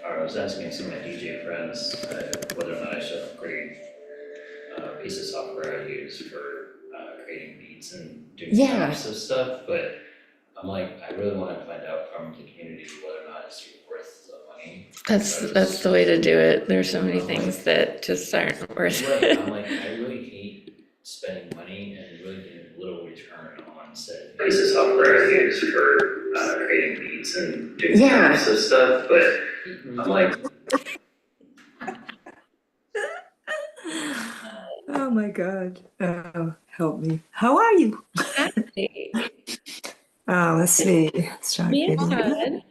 or I was asking some of my DJ friends whether or not I should upgrade a piece of software I use for creating beats and doing Yeah. types of stuff, but I'm like, I really want to find out from the community whether or not it's worth the money. That's the way to do it. There's so many things that just aren't worth Right, it. I'm like, I really hate spending money and really getting little return on said piece of software I use for creating beats and doing types of stuff, but I'm like, Oh my God. Oh, help me. How are you? Let's see. Start Me and video. Todd,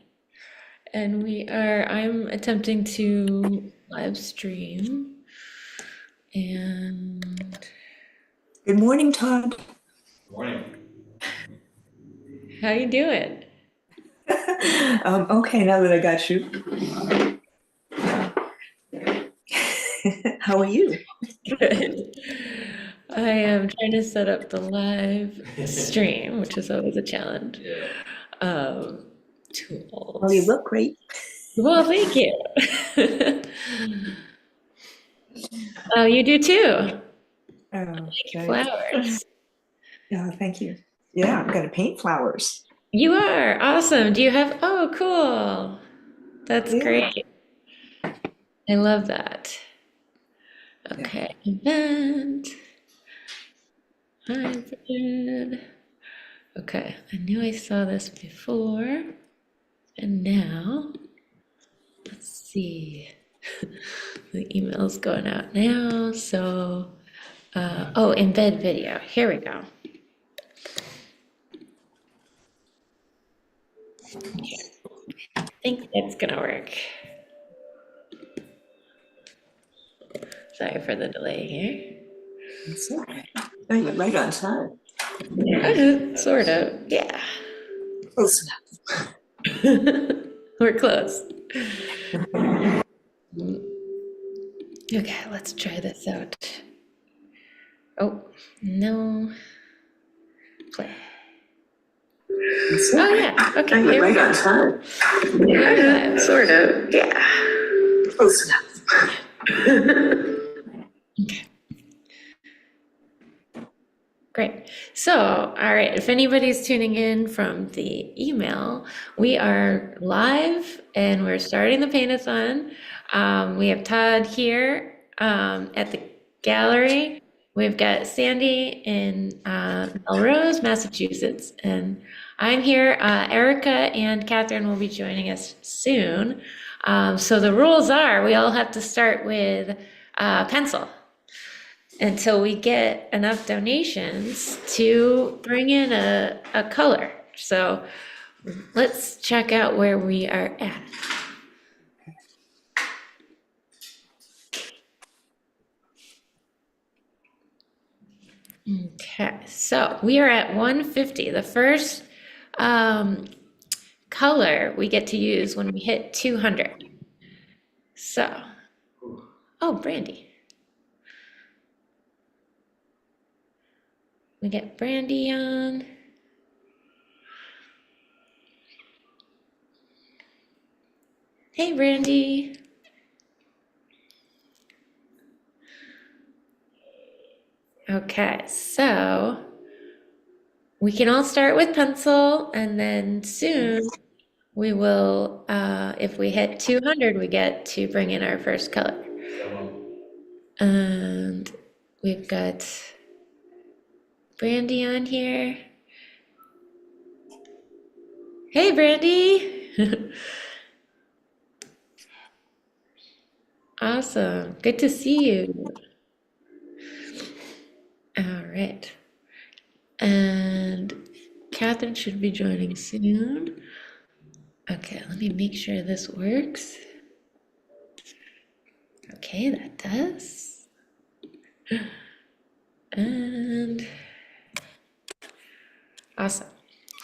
and I'm attempting to live stream. And Good morning, Todd. morning. how you doing? Okay, now that I got you. How are you? Good. I am trying to set up the live stream, which is always a challenge. Yeah. Tools. Oh, you look great. Well, thank you. Oh, you do too. Oh, Flowers. yeah, thank you. Yeah, I'm gonna paint flowers. You are awesome. Do you have? Oh, cool. That's Yeah. great. I love that. Okay, event. Hybrid. Okay, I knew I saw this before. And now, let's see. The email's going out now. So, oh, embed video. Here we go. I think that's gonna work. Sorry for the delay here. That's okay. Oh, you're right on time. Sort of, yeah. Close We're close. Okay, let's try this out. Oh, no. Play. enough. Oh, yeah. Okay, You're here we right go. on time. Yeah, sort of, yeah. Close enough. Okay. Great. So, all right, if anybody's tuning in from the email, we are live and we're starting the Paint-a-thon. We have Todd here at the gallery. We've got Sandy in Melrose, Massachusetts, and I'm here. Erica and Catherine will be joining us soon. So the rules are we all have to start with pencil until we get enough donations to bring in a color. So let's check out where we are at. Okay, so we are at 150. The first color we get to use when we hit 200. So, oh, Brandy. We get Brandy on. Hey, Brandy. Okay, so we can all start with pencil, and then soon we will, if we hit 200, we get to bring in our first color. And we've got Brandy on here. Hey, Brandy. Awesome. Good to see you. All right. And Catherine should be joining soon. Okay, let me make sure this works. Okay, that does. And awesome.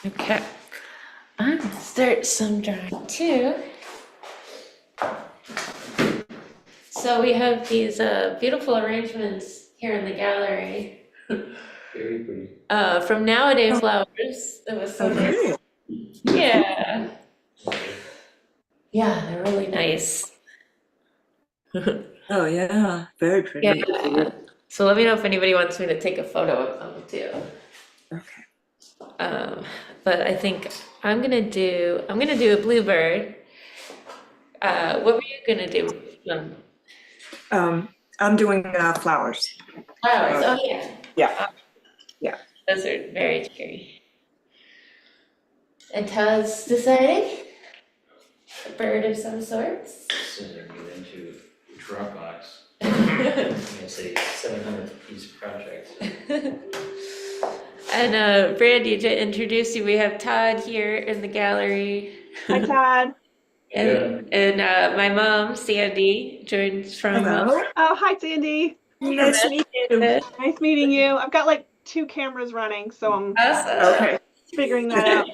Okay. I'm gonna start some drawing too. So we have these beautiful arrangements here in the gallery. Very pretty. From Nowadays Flowers. It was so nice. Okay. Yeah. Yeah, they're really nice. Oh, yeah, very pretty. Yeah. So let me know if anybody wants me to take a photo of them too. Okay. Um, but I think I'm gonna do a bluebird. What were you gonna do? I'm doing flowers. Flowers. Oh yeah. Yeah, yeah. Those are very scary. And Todd's deciding a bird of some sorts. As soon as I get into Dropbox, I'm gonna say 700 piece project. And Brandy, to introduce you, we have Todd here in the gallery. Hi, Todd. And my mom, Sandy, joins from Hello. Oh, hi, Sandy. Nice to meet you. Massachusetts. Nice meeting you. I've got like 2 cameras running, so I'm Awesome. Okay. figuring that out.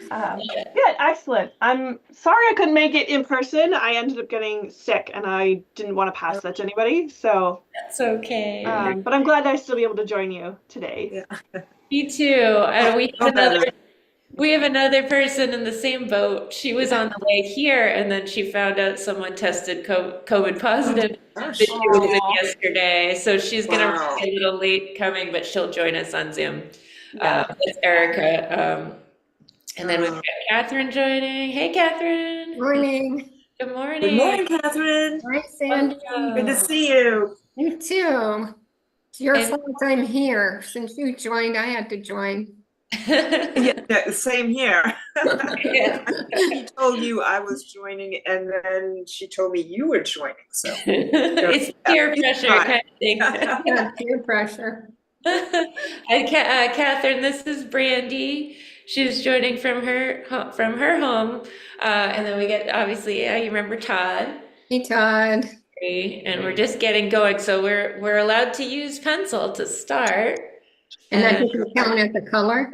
Good, excellent. I'm sorry I couldn't make it in person. I ended up getting sick and I didn't want to pass that to anybody. So, That's okay. but I'm glad I still be able to join you today. Yeah. Me too. And Oh, better. we have another person in the same boat. She was on the way here, and then she found out someone tested COVID positive that she was in Aw. yesterday. So she's gonna Wow. be a little late coming, but she'll join us on Zoom. Yeah. With Erica. And then we've got Catherine joining. Hey, Catherine. Morning. Good Good morning. morning, Catherine. Hi, Sandy. Good to see you. You too. It's your And- fault I'm here. Since you joined, I had to join. Yeah, no, same here. Yeah. She told you I was joining, and then she told me you were joining. So It's peer pressure fine. kind of thing. Yeah, peer pressure. And Catherine, this is Brandy. She's joining from her home, and then we get obviously. You remember Todd, Hey, Todd. and we're just getting going. So we're allowed to use pencil to start. And I think you count at the color.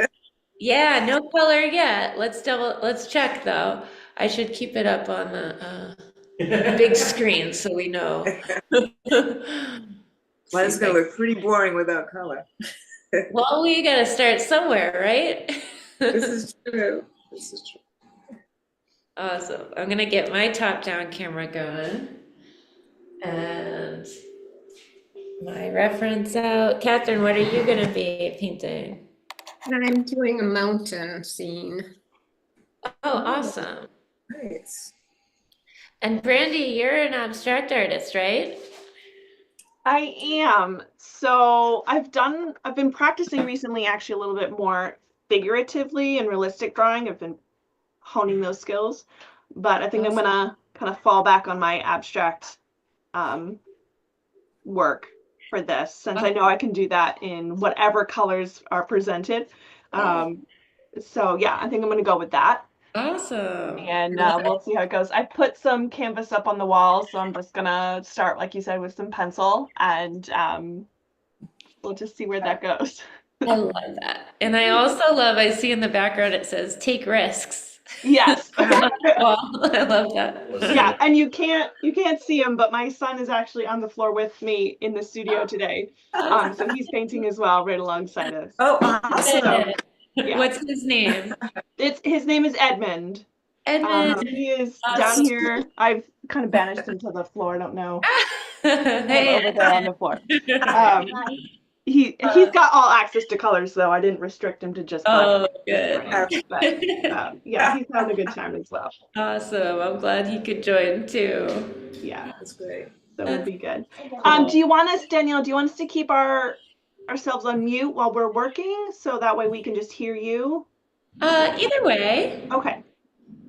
Yeah, no color yet. Let's check though. I should keep it up on the big screen so we know. Mine's gonna look pretty boring without color. Well, we gotta start somewhere, right? This is true. This is true. Awesome. I'm gonna get my top-down camera going and my reference out. Catherine, what are you gonna be painting? And I'm doing a mountain scene. Oh, awesome. Nice. And Brandy, you're an abstract artist, right? I am. So I've been practicing recently actually a little bit more figuratively and realistic drawing. I've been honing those skills, but I think I'm gonna kind of fall back on my abstract work for this, since I know I can do that in whatever colors are presented. So yeah, I think I'm gonna go with that. Awesome. And we'll see how it goes. I put some canvas up on the wall, so I'm just gonna start, like you said, with some pencil, and we'll just see where that goes. I love that. And I see in the background it says take risks. Yes. Well, I love that. Yeah, and you can't see him, but my son is actually on the floor with me in the studio today. So he's painting as well, right alongside us. Oh, awesome. Yeah. What's his name? His name is Edmund. Edmund. He is Awesome. down here. I've kind of banished him to the floor. I don't know. Hey. Over there on the floor. He's got all access to colors, though. I didn't restrict him to just black. Oh, good. But yeah, he's having a good time as well. Awesome. I'm glad he could join too. Yeah, That's great. so we'll be good. Cool. Do you want us, Danielle? Do you want us to keep ourselves on mute while we're working, so that way we can just hear you? Either way. Okay.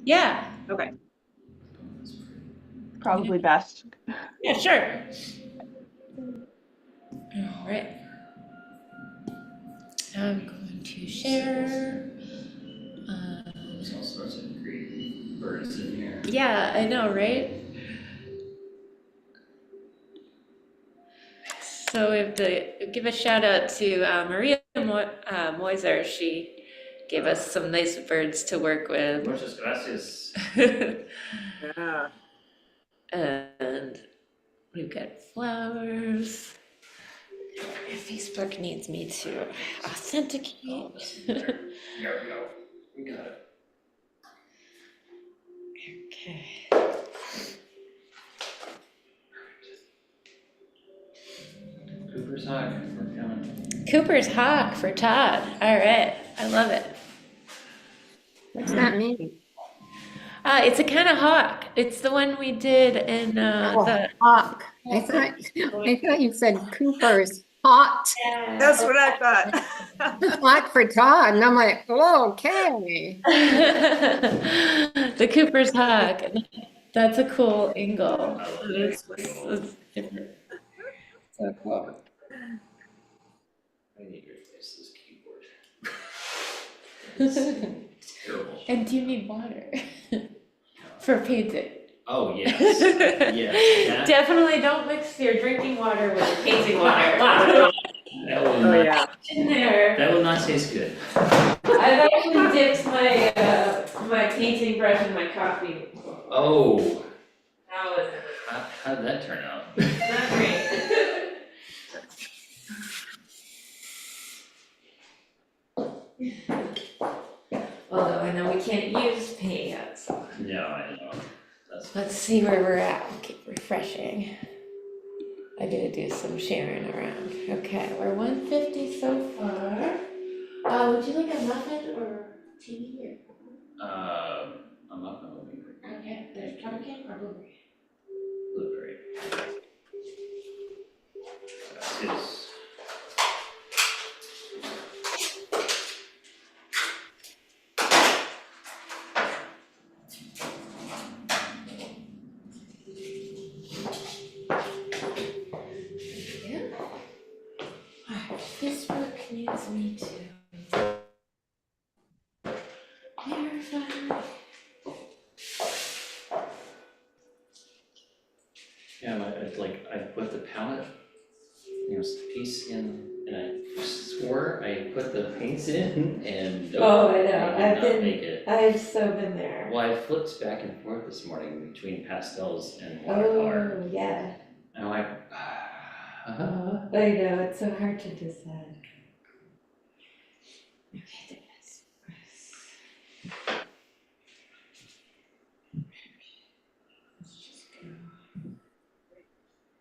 Yeah. Okay. Probably best. Yeah, sure. All right. I'm going to share. There's all sorts of great birds in here. Yeah, I know, right? So we have to give a shout out to Maria Moiser. She gave us some nice birds to work with. Muchas gracias. Yeah. And we've got flowers. Facebook needs me to authenticate. There we go. We got it. Cooper's Hawk, we're coming. Cooper's Hawk for Todd. All right, I love it. What's that mean? It's a kind of hawk. It's the one we did in Oh, the. hawk. I thought you said Cooper's hot. That's what I thought. Hot for Todd. And I'm like, oh, okay. The Cooper's Hawk. That's a cool angle. It's different. So cool. I need to replace this keyboard. It's terrible. And do you need water for painting? Oh, yes, yes. Definitely don't mix your drinking water with your painting water. That will Oh, not, yeah. In there. that will not taste good. I've actually dipped my my painting brush in my coffee. Oh, That was how did that turn out? not great. Although I know we can't use paint yet, so No, I know. let's see where we're at. We'll keep refreshing. I gotta do some sharing around. Okay, we're 150 so far. Would you like a muffin or tea I'm not gonna be or? Okay, there's pumpkin or blueberry. blueberry. It's, Yeah. Alright, this book needs me to verify. yeah, I put the palette, piece in, and I swore I put the paints in, and nope, Oh, I I know. did not make it. I've so been there. Well, I flipped back and forth this morning between pastels and watercolor, Oh, yeah. and I'm like, I know, it's so hard to decide. Okay, Dennis. Let's just go.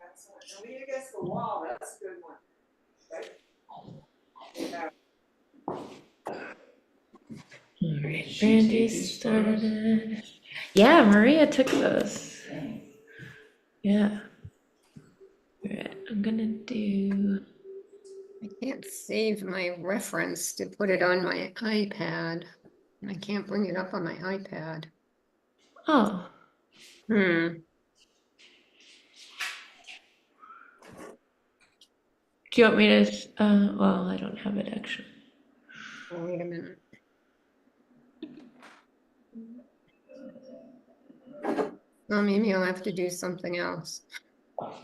That's lean against the wall, that's a good one. Right? Yeah. All right, She Brandy take these photos? started. Yeah, Maria took those. dang. Yeah. All right, I'm gonna do. I can't save my reference to put it on my iPad. I can't bring it up on my iPad. Oh, Hmm. do you want me to? Well, I don't have it actually. Oh, wait a minute. Well, maybe I'll have to do something else. Oh.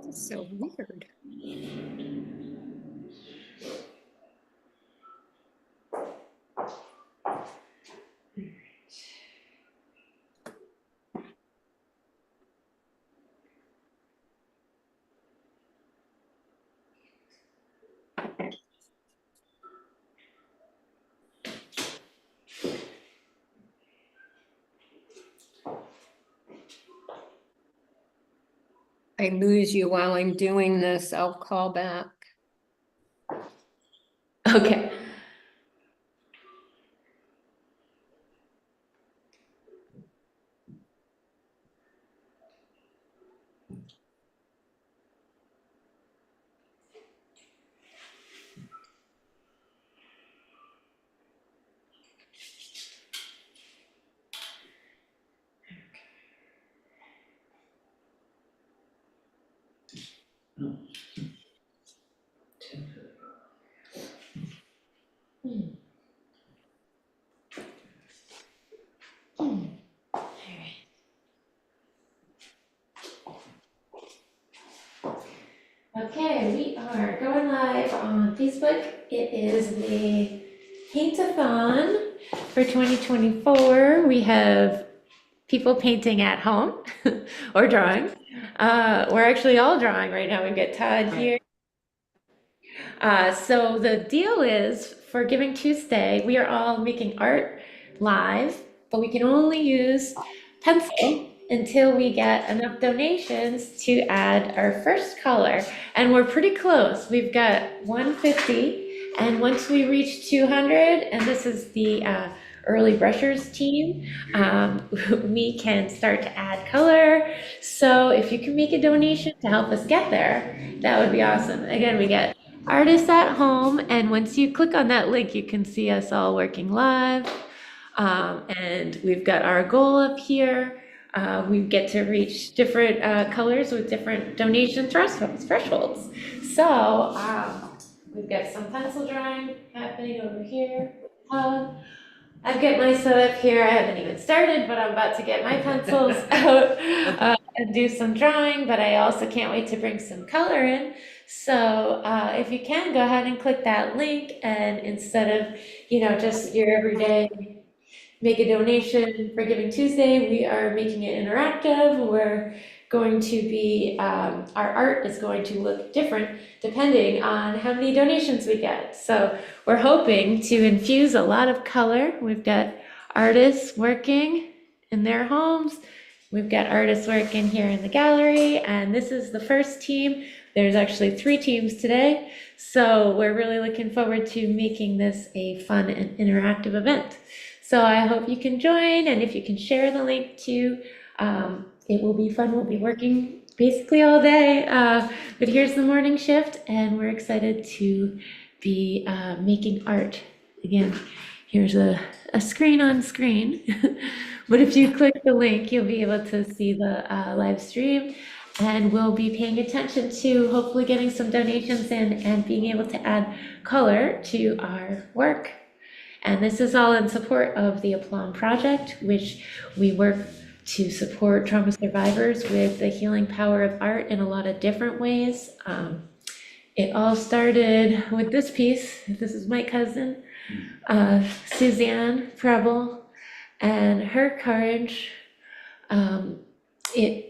It's so weird. I lose you while I'm doing this, I'll call back. Okay. Facebook. It is the Paint-a-thon for 2024. We have people painting at home or drawing. We're actually all drawing right now. We've got Todd here. So the deal is for Giving Tuesday, we are all making art live, but we can only use pencil until we get enough donations to add our first color. And we're pretty close. We've got 150. And once we reach 200, and this is the early brushers team, we can start to add color. So if you can make a donation to help us get there, that would be awesome. Again, we get artists at home, and once you click on that link, you can see us all working live. And we've got our goal up here. We get to reach different colors with different donation thresholds. So we've got some pencil drawing happening over here. I've got my setup here. I haven't even started, but I'm about to get my pencils out and do some drawing, but I also can't wait to bring some color in. So if you can, go ahead and click that link, and instead of, just your everyday make a donation for Giving Tuesday, we are making it interactive. We're going to be, our art is going to look different depending on how many donations we get. So we're hoping to infuse a lot of color. We've got artists working in their homes. We've got artists working here in the gallery, and this is the first team. There's actually 3 teams today. So we're really looking forward to making this a fun and interactive event. So I hope you can join, and if you can share the link too, it will be fun. We'll be working basically all day, but here's the morning shift, and we're excited to be making art. Again, here's a screen on screen, but if you click the link, you'll be able to see the live stream, and we'll be paying attention to hopefully getting some donations in and being able to add color to our work. And this is all in support of the Aplomb Project, which we work to support trauma survivors with the healing power of art in a lot of different ways. It all started with this piece. This is my cousin, Suzanne Preble, and her courage. It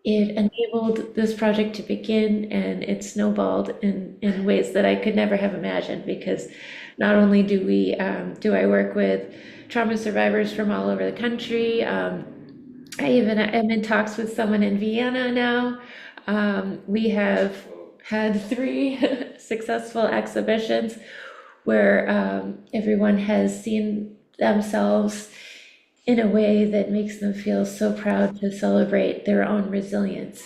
enabled this project to begin, and it snowballed in ways that I could never have imagined, because not only do I work with trauma survivors from all over the country, I even am in talks with someone in Vienna now. We have had 3 successful exhibitions where everyone has seen themselves in a way that makes them feel so proud to celebrate their own resilience.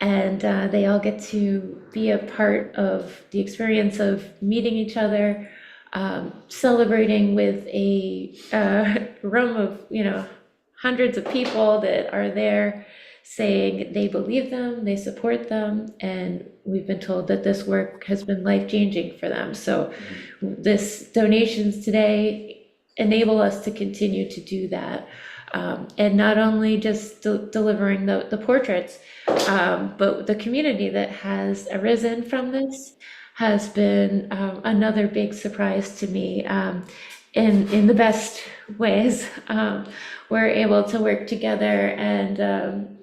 And they all get to be a part of the experience of meeting each other, celebrating with a room of, hundreds of people that are there saying they believe them, they support them, and we've been told that this work has been life-changing for them. So this donations today enable us to continue to do that. And not only just delivering the portraits, but the community that has arisen from this has been another big surprise to me, in the best ways. We're able to work together and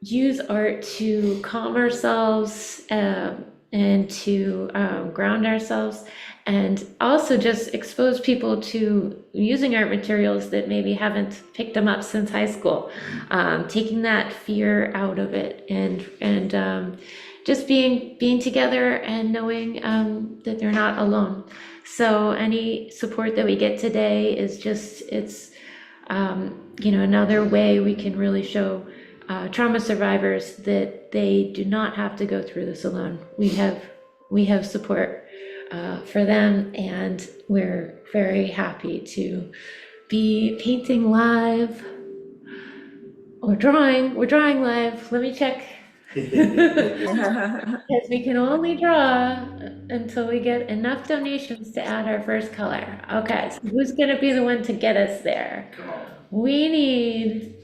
use art to calm ourselves, and to ground ourselves, and also just expose people to using art materials that maybe haven't picked them up since high school, taking that fear out of it, and just being together and knowing that they're not alone. So any support that we get today is just, it's another way we can really show trauma survivors that they do not have to go through this alone. We have support for them, and we're very happy to be painting live or drawing. We're drawing live. Let me check. Because we can only draw until we get enough donations to add our first color. Okay, so who's gonna be the one to get us there? Come on. We need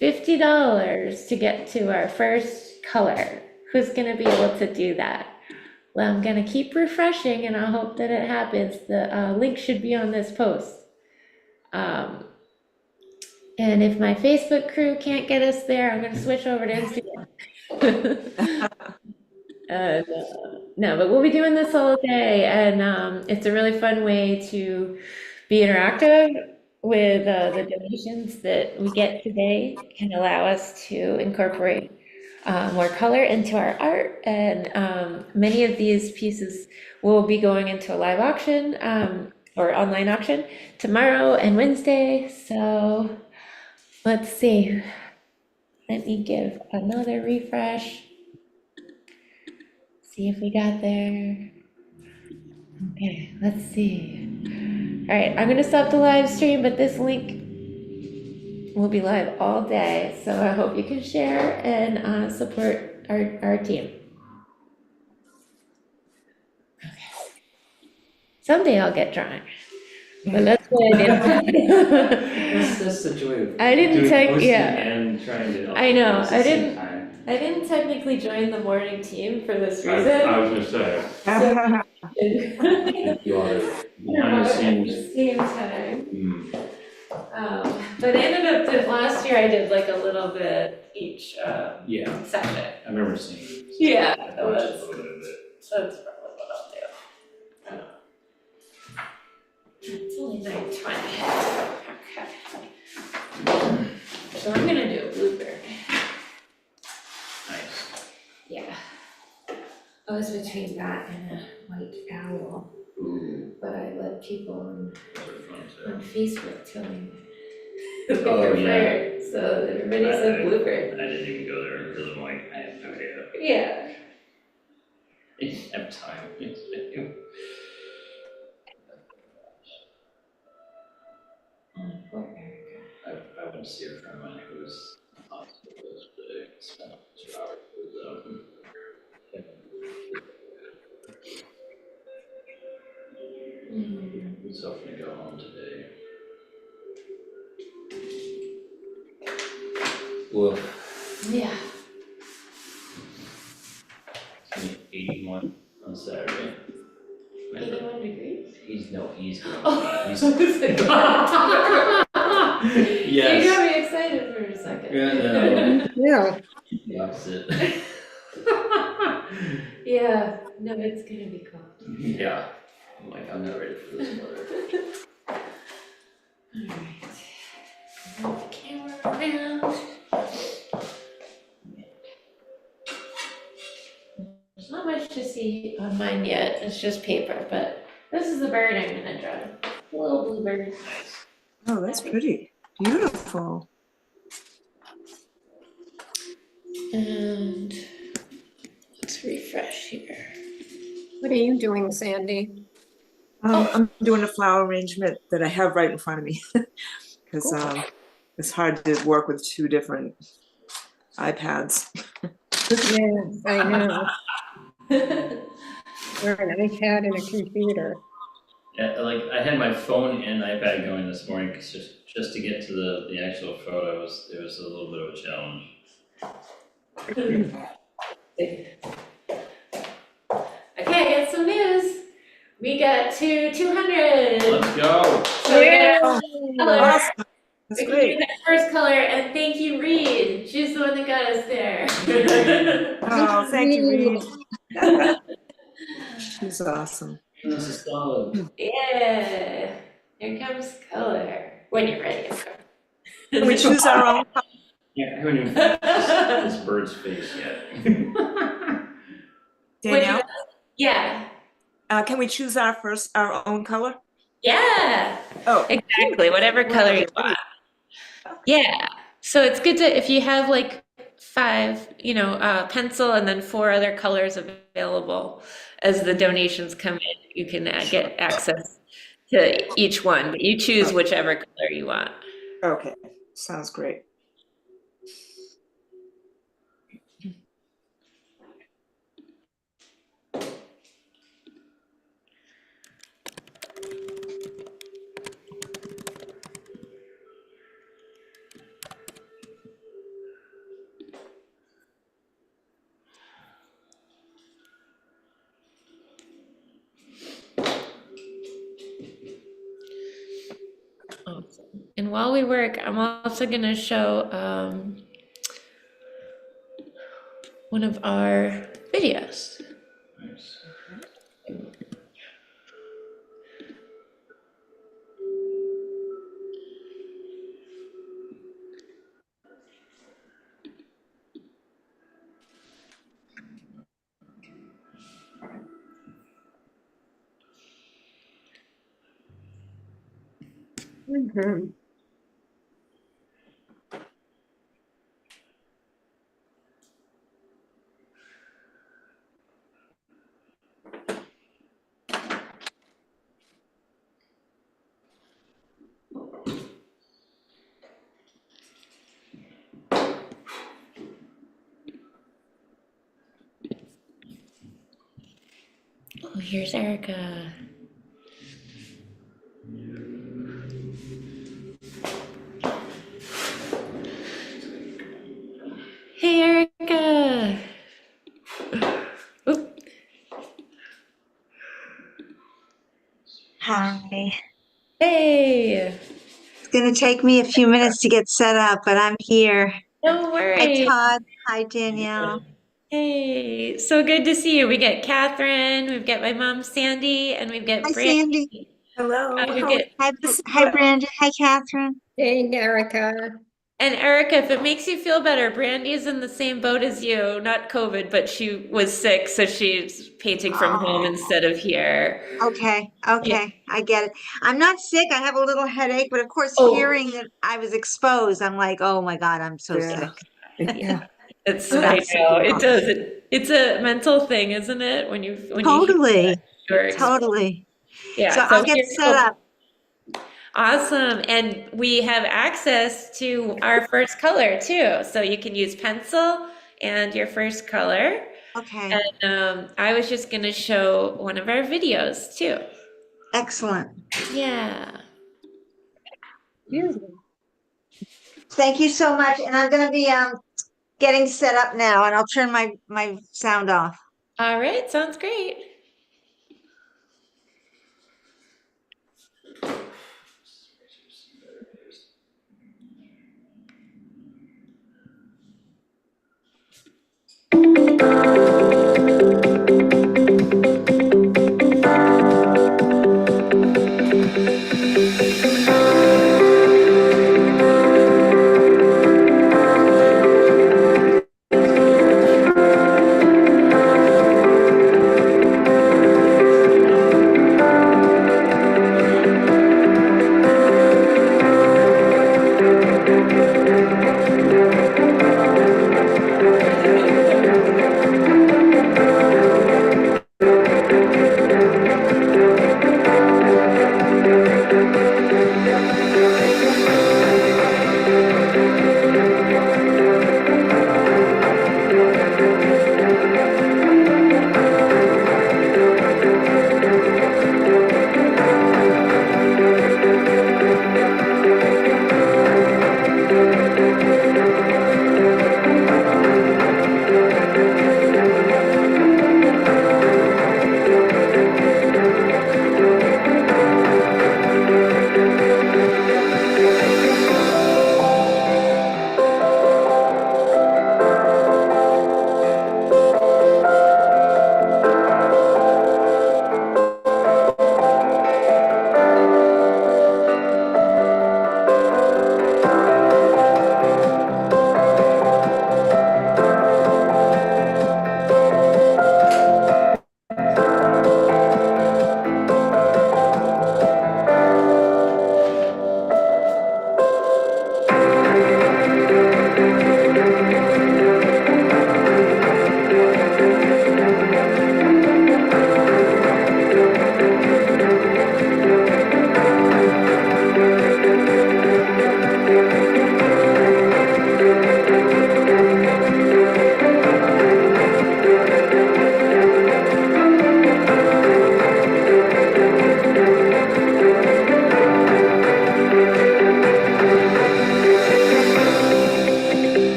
$50 to get to our first color. Who's gonna be able to do that? Well, I'm gonna keep refreshing and I'll hope that it happens. The link should be on this post. Um, and if my Facebook crew can't get us there, I'm gonna switch over to Instagram. No, but we'll be doing this all day, and it's a really fun way to be interactive with the donations that we get today. Can allow us to incorporate more color into our art, and many of these pieces will be going into a live auction or online auction tomorrow and Wednesday. So let's see. Let me give another refresh. See if we got there. Okay, let's see. All right, I'm gonna stop the live stream, but this link will be live all day, so I hope you can share and support our team. Okay. Someday I'll get drawing, but that's what I did. That's the joy of I didn't doing take, posting yeah, and trying to. I know, at the I same didn't, time. I didn't technically join the morning team for this I reason. was gonna say, You are behind the At scenes. the same time. Mm. But I ended up, last year I did like a little bit each Yeah, section. I remember seeing. Yeah, I watched a little bit of it. That's probably what I'll do. It's only 9:20. Okay. So I'm gonna do a bluebird. Nice. Yeah. I was between that and a white owl, Ooh, but I let people those are fun on too. Facebook tell me. Oh, yeah. So everybody said bluebird. I didn't even go there because I'm like, I have no idea. Yeah. I didn't have time. Oh, poor Erica. I went to see a friend of mine who was in the hospital yesterday. Spent 2 hours with them. He's hoping to go home today. Woof. Yeah. It's gonna be 81 on Saturday. 81 degrees? He's going. Oh. He's, You yes. got me excited for a second. Yeah, no. Yeah, The opposite. Yeah, no, it's gonna be cold. Yeah. I'm like, I'm not ready for this weather. Alright. Move the camera around. There's not much to see on mine yet, it's just paper, but this is the bird I'm gonna draw. A little blue bird. Oh, that's pretty. Beautiful. And let's refresh here. what are you doing, Sandy? I'm doing a flower arrangement that I have right in front of me because Cool. it's hard to work with 2 different iPads. Yes, I know. Or an iPad and a computer. Yeah, like I had my phone and iPad going this morning 'cause just to get to the actual photos. It was a little bit of a challenge. Okay, I got some news. We got to 200. Let's go. So we got our color. Awesome. That's We can great. do that first color, and thank you, Reed. She's the one that got us there. Oh, thank you, Reed. She's awesome. This is solid. Yeah, here comes color. When you're ready, of course. Can we choose our own? Yeah, I haven't even finished this bird's face yet. Danielle, Yeah, can we choose our own color? yeah, Oh, exactly. Whatever color you want. Yeah. So it's good to, if you have like 5, pencil and then 4 other colors available as the donations come in, you can get access to each one, but you choose whichever color you want. okay. Sounds great. And while we work, I'm also going to show one of our videos. Nice. Mhm. Oh, here's Erica. Hey, Erica. Oop. Hi. Hey, It's going to take me a few minutes to get set up, but I'm here. no Hi, worries. Todd. Hi, Danielle. Hey, so good to see you. We got Catherine, we've got my mom Sandy, and we've got Hi, Sandy. Brandy. Hello. We've got, Hi, Brandon. Hi, Catherine. Hey, Erica. and Erica, if it makes you feel better, Brandy is in the same boat as you, not COVID, but she was sick, so she's painting from home Oh, instead of here. okay. Yeah. Okay. I get it. I'm not sick. I have a little headache, but of course, Oh, hearing that I was exposed, I'm like, oh my God, I'm so Yeah. sick. Yeah. it's, So I that's know, it does. It's a mental thing, isn't it? When you hear totally, your experience. totally. So Yeah, I'll so get here, set up. awesome. And we have access to our first color too. So you can use pencil and your first color. Okay. And I was just going to show one of our videos too. Excellent. Yeah. Beautiful. Thank you so much. And I'm going to be getting set up now, and I'll turn my sound off. All right. Sounds great.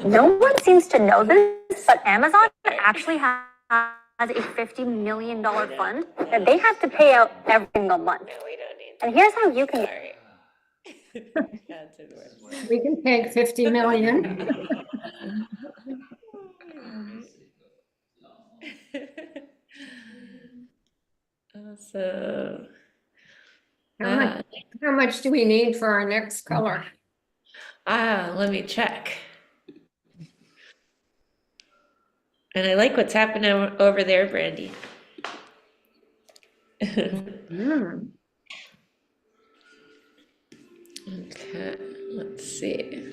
No one seems to know this, but Amazon actually has a $50 million fund that they have to pay out every single month. No, we don't need And here's how you can. Sorry. That's it works. We can take 50 million. So, How much do we need for our next color? let me check. And I like what's happening over there, Brandy. Hmm. Okay, let's see.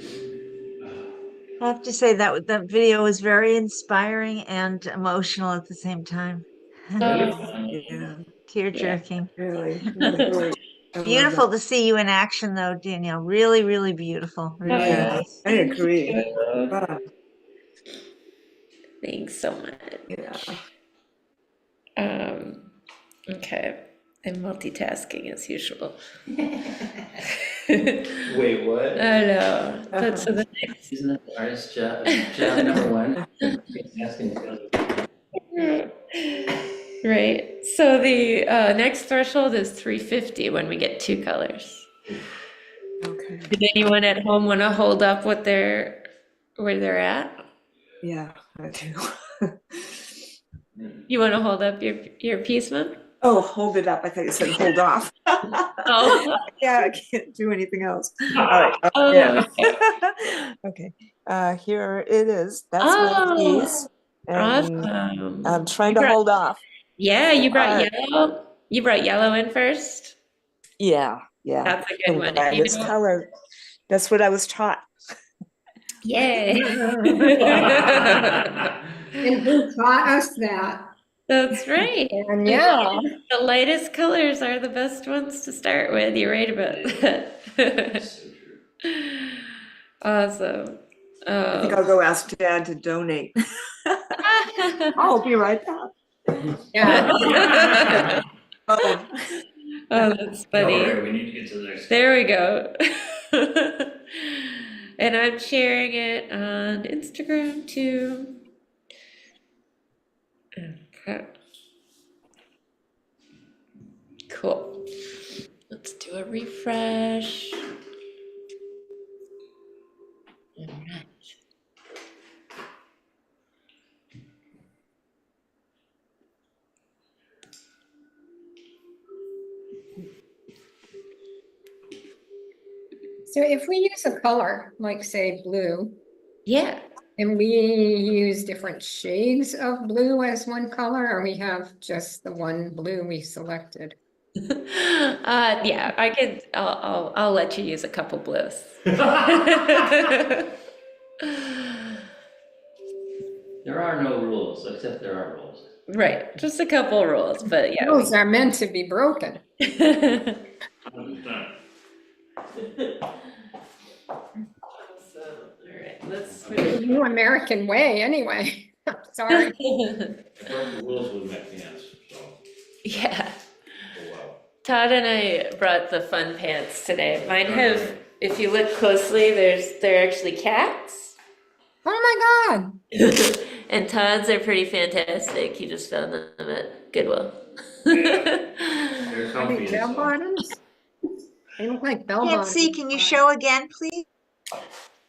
I have to say that video was very inspiring and emotional at the same time. Yeah, Tear jerking. really, really. I love Beautiful that. to see you in action though, Danielle. Really, really beautiful. Really Yeah, nice. I agree. you. Wow, Thanks so much. yeah. Okay, I'm multitasking as usual. Wait, what? I know, but so the next, Isn't that the artist job number one? Asking right, so the next threshold is 350 when we get two colors. Okay, Did anyone at home want to hold up where they're at? yeah, I do. You want to hold up your piece, Mom? Oh, hold it up. I thought you said hold off. Oh. Yeah, I can't do anything else. All right. Oh, Yeah. okay. Okay. Here it is. That's my piece. And Awesome. I'm trying You to brought- hold off. Yeah, you brought Alright. yellow. You brought yellow in first. Yeah, yeah. That's a good one. If you This don't- color, that's what I was taught. Yay. And who taught us that? That's right. And yeah, The lightest colors are the best ones to start with. You're right about that. So true. Awesome. I think I'll go ask Dad to donate. I'll be right back. yeah. Oh, Oh, that's No, funny. alright, we need to get to the next. There we go. And I'm sharing it on Instagram too. Okay. Cool. Let's do a refresh. All right. So if we use a color, like say blue, Yeah. and we use different shades of blue as one color, or we have just the one blue we selected? Yeah, I'll let you use a couple blues. There are no rules, except there are rules. Right, just a couple rules, but yeah. Those are meant to be broken. So, all right, let's switch. New American way, anyway. Sorry. The rules would make sense, so, Yeah, oh wow. Todd and I brought the fun pants today. Mine have, if you look closely, they're actually cats. Oh my God. And Todd's are pretty fantastic. He just found them at Goodwill. They're Are comfy they as bell well. bottoms? They look like bell Can't bottoms. see, can you show again, please?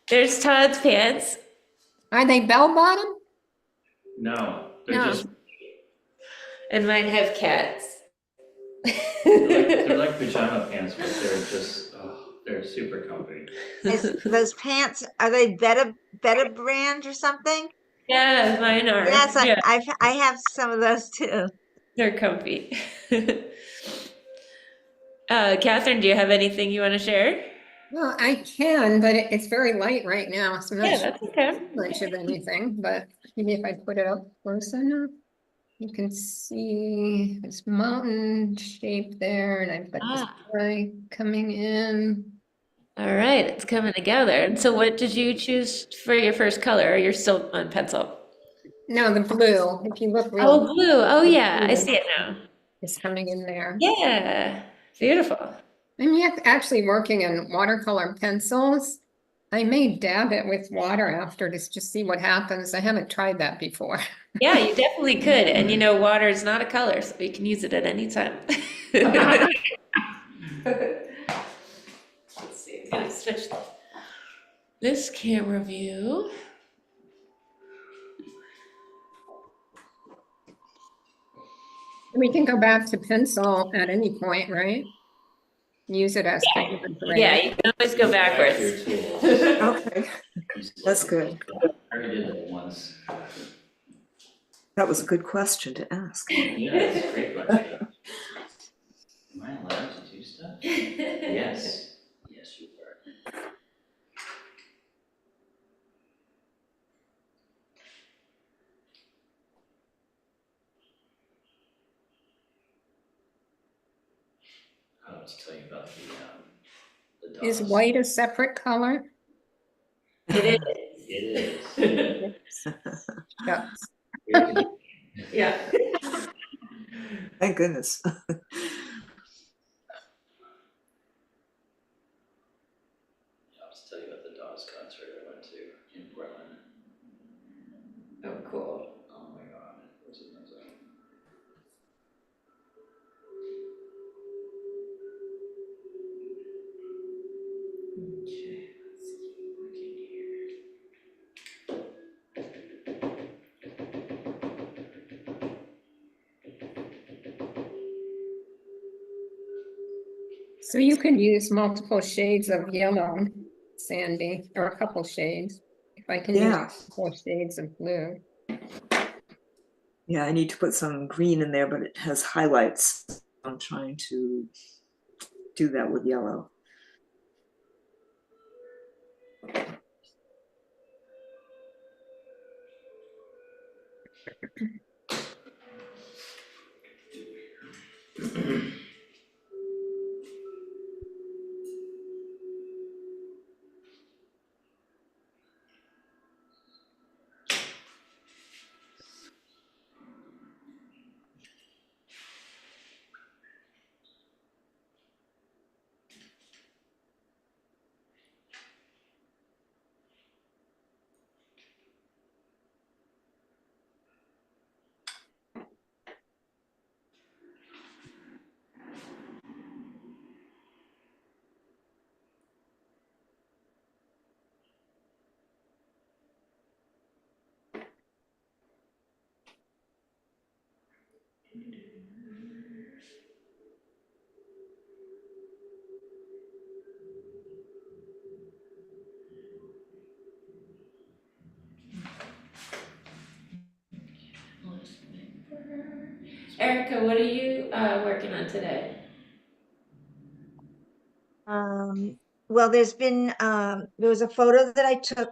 There's Todd's pants. Are they bell bottom? No, they're No. just, And mine have cats. they're like pajama pants, but they're just, they're super comfy. Those pants, are they better brand or something? Yeah, mine are. Yes, Yeah, I have some of those too. they're comfy. Catherine, do you have anything you want to share? Well, I can, but it's very light right now, so I'm Yeah, not sure that's okay. much of anything, but maybe if I put it up close enough, you can see this mountain shape there, and I've got this Ah. sky coming in. All right, it's coming together. And so what did you choose for your first color? Or you're still on pencil? No, the blue, if you look Oh, real, blue. Oh, yeah, I see it now. it's coming in there. Yeah, beautiful. I'm yet actually working in watercolor pencils, I may dab it with water after to just see what happens. I haven't tried that before. Yeah, you definitely could. And you know, water is not a color, so you can use it at any time. Let's see, I'm gonna switch this camera view. We can go back to pencil at any point, right? Use it as kind of a Yeah, grade. you can always go backwards. Okay, that's good. I already did that once. That was a good question to ask. Yeah, that's a great question. Am I allowed to do stuff? Yes. Yes, you are. I'll just tell you about the Is DOS. white a separate color? It It is. is. Shucks. Yeah. Thank goodness. I'll just tell you about the DOS concert I went to in Portland. Oh, cool. Oh my god, where's it? Okay, let's keep looking here. So you can use multiple shades of yellow, Sandy, or a couple shades. If I can use Yeah, 4 shades of blue. yeah, I need to put some green in there, but it has highlights. I'm trying to do that with yellow. Erica, what are you working on today? Well, there was a photo that I took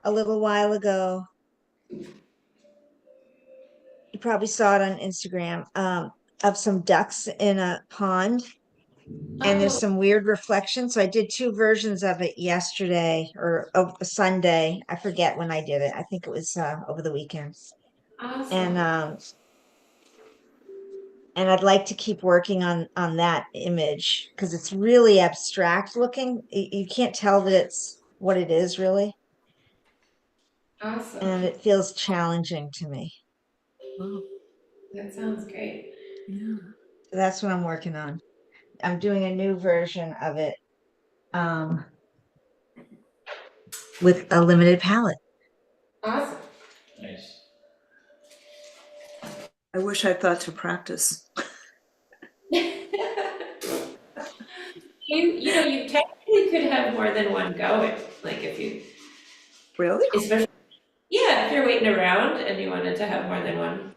a little while ago. You probably saw it on Instagram, of some ducks in a pond. And there's Oh, some weird reflections. So I did 2 versions of it yesterday or Sunday. I forget when I did it. I think it was over the weekend. awesome. And I'd like to keep working on that image because it's really abstract looking. You can't tell that it's what it is really, Awesome. and it feels challenging to me. Oh, That sounds great. yeah. So that's what I'm working on. I'm doing a new version of it um, with a limited palette. Awesome. Nice. I wish I thought to practice. You know, you technically could have more than one going. Like if you, Really? especially, yeah, if you're waiting around and you wanted to have more than one.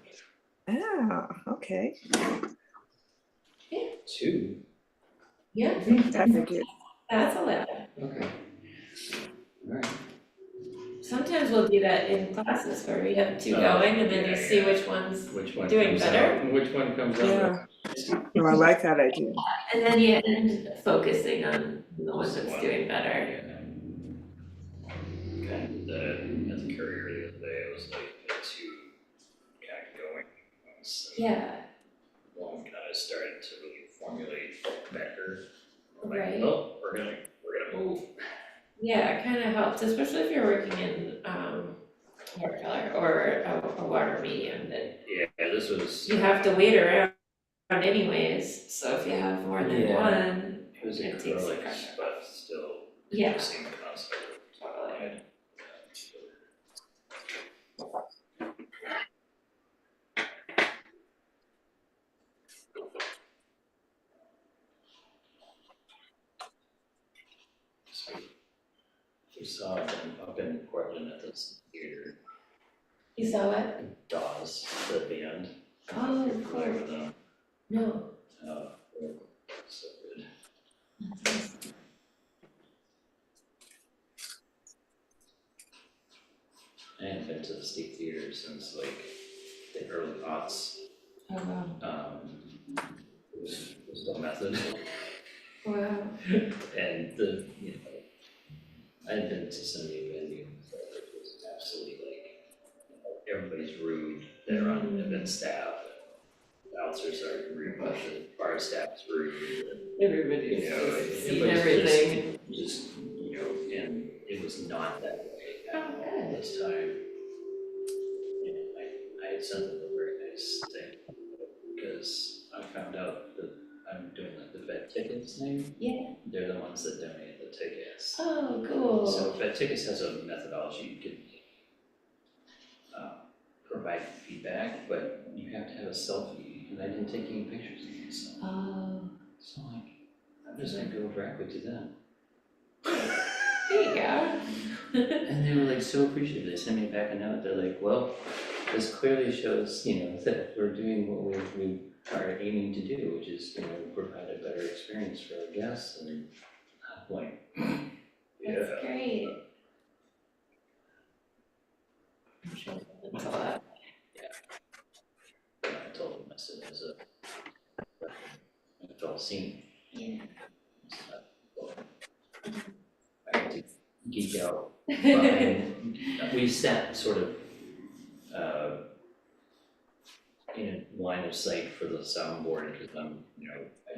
Yeah, okay. 2. Yeah, That I did. that's allowed. Okay. Alright. Sometimes we'll do that in classes where we have 2 going and then you see which one's Which one doing comes better. out and which one comes out? Yeah. Oh, I like that idea. And then you end focusing on the one that's doing better. Yeah. Kind of at the courier the other day, it was like the 2 kind of going. So Yeah, one kind of started to really formulate better. I'm like, Right. oh, we're gonna move. Yeah, it kind of helps, especially if you're working in watercolor or a water medium that Yeah, this was. you have to wait around anyways. So if you have more than Yeah. one, It was it takes the acrylics, pressure. but still, Yeah, same concept. totally. Right. So we saw them up in Portland at this theater, You saw it? Dawes, the band. Oh, If you're familiar cool. with them. No. So good. That's awesome. I haven't been to the State Theater since like the early aughts. Oh, wow. It was the method. Wow. And the, I had been to so many venues that it was absolutely like, everybody's rude, they're on event staff, bouncers are rude, the bar staff's rude, and, Everybody's just seen everybody's everything. just, and it was not that way at Oh, all good. this time. And I had sent them a very nice thing, because I found out that I'm doing like the vet tickets thing. Yeah. They're the ones that donate the tickets. Oh, cool. So vet tickets has a methodology, you can provide feedback, but you have to have a selfie, and I didn't take any pictures of myself. Oh. So like, I'm just gonna go directly to them. There you go. And they were like so appreciative, they sent me back a note, they're like, well, this clearly shows, that we're doing what we are aiming to do, which is, provide a better experience for our guests, and I'm like, yeah. That's great. I'm sure that's a lot. I told them, I said, I felt seen. Yeah. I had to geek out behind, we sat sort of in a line of sight for the soundboard, because I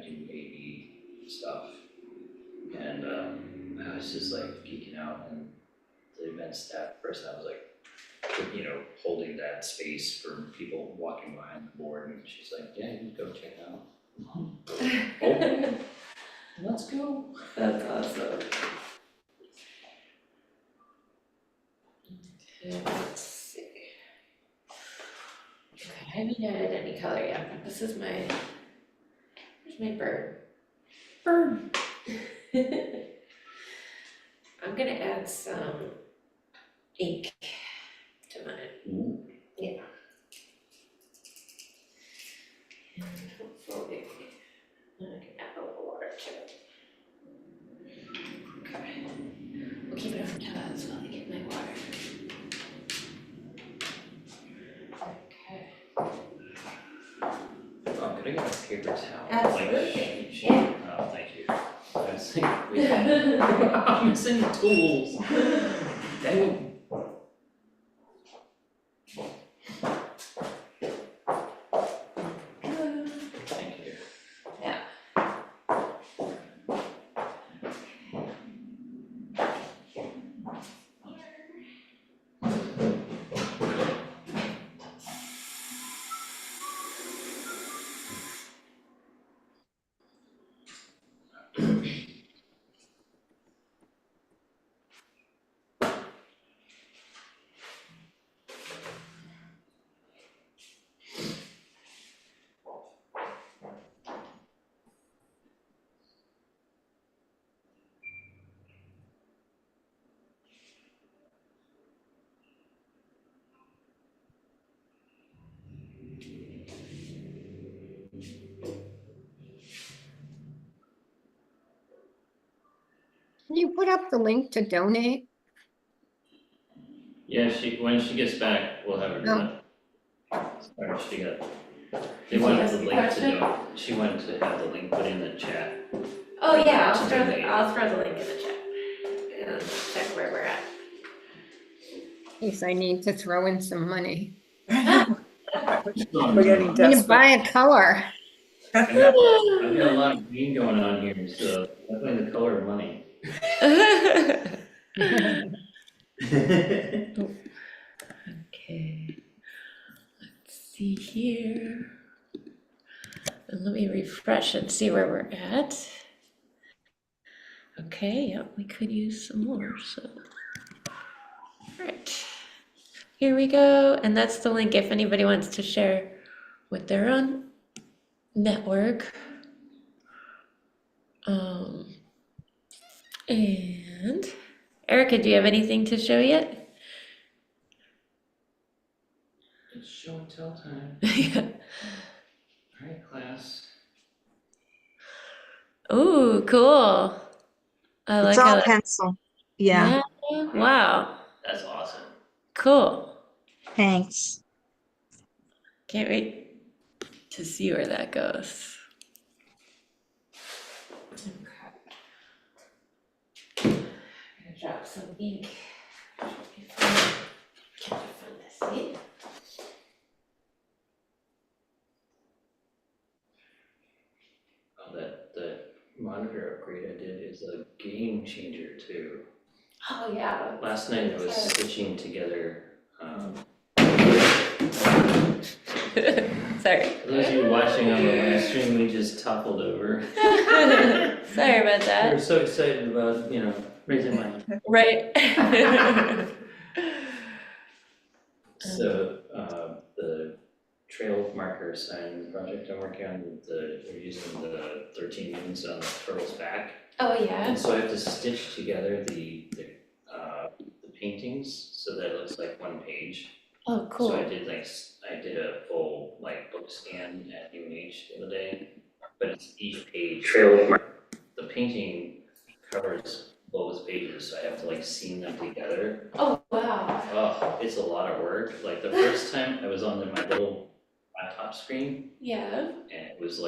do AV stuff. And I was just like geeking out, and the event staff person, I was like, holding that space for people walking behind the board, and she's like, yeah, you can go check it out. Oh, let's go. That's awesome. Okay, let's see. Okay, I haven't added any color yet. This is where's my bird? Bird. I'm gonna add some ink to mine. Ooh. Yeah. And hopefully I can add a little water to it. Okay. We'll keep it on tabs while I get my water. Okay. Oh, could I get a paper towel? Absolutely. Like, Yeah. oh, thank you. I was thinking, I'm missing tools. Dang it. Thank you. Yeah. Can you put up the link to donate? Yeah, when she gets back, we'll have her do No. that. Or she got, they She wanted has the a link to question? she wanted to have the link put in the chat. Oh yeah, I'll throw the link in the chat and check where we're at. In case I need to throw in some money. We're getting I'm gonna desperate. buy a color. I've got a lot of green going on here, so definitely the color of money. Okay, let's see here. And let me refresh and see where we're at. Okay, yeah, we could use some more, so. All right, here we go. And that's the link if anybody wants to share with their own network. And Erica, do you have anything to show yet? It's show and tell time. Yeah. All right, class. Ooh, cool. I like It's all how pencil. Yeah, Wow, That's awesome. cool. thanks. Can't wait to see where that goes. I'm gonna drop some ink. Can't find this seat. Oh, that monitor upgrade I did is a game changer too. Oh yeah. Last night I was stitching together. Sorry. For those of you watching on the live stream, we just toppled over. Sorry about We that. were so excited about, raising money. Right. So, the trail marker sign project I'm working on, we're using the 13 units on the turtle's back. Oh yeah. And so I have to stitch together the paintings so that it looks like one page. Oh cool. So I did a full book scan at UNH the other day, but it's each page. The painting covers both pages, so I have to seam them together. Oh wow. Oh, it's a lot of work. Like the first time I was on my little laptop screen, Yeah. and it was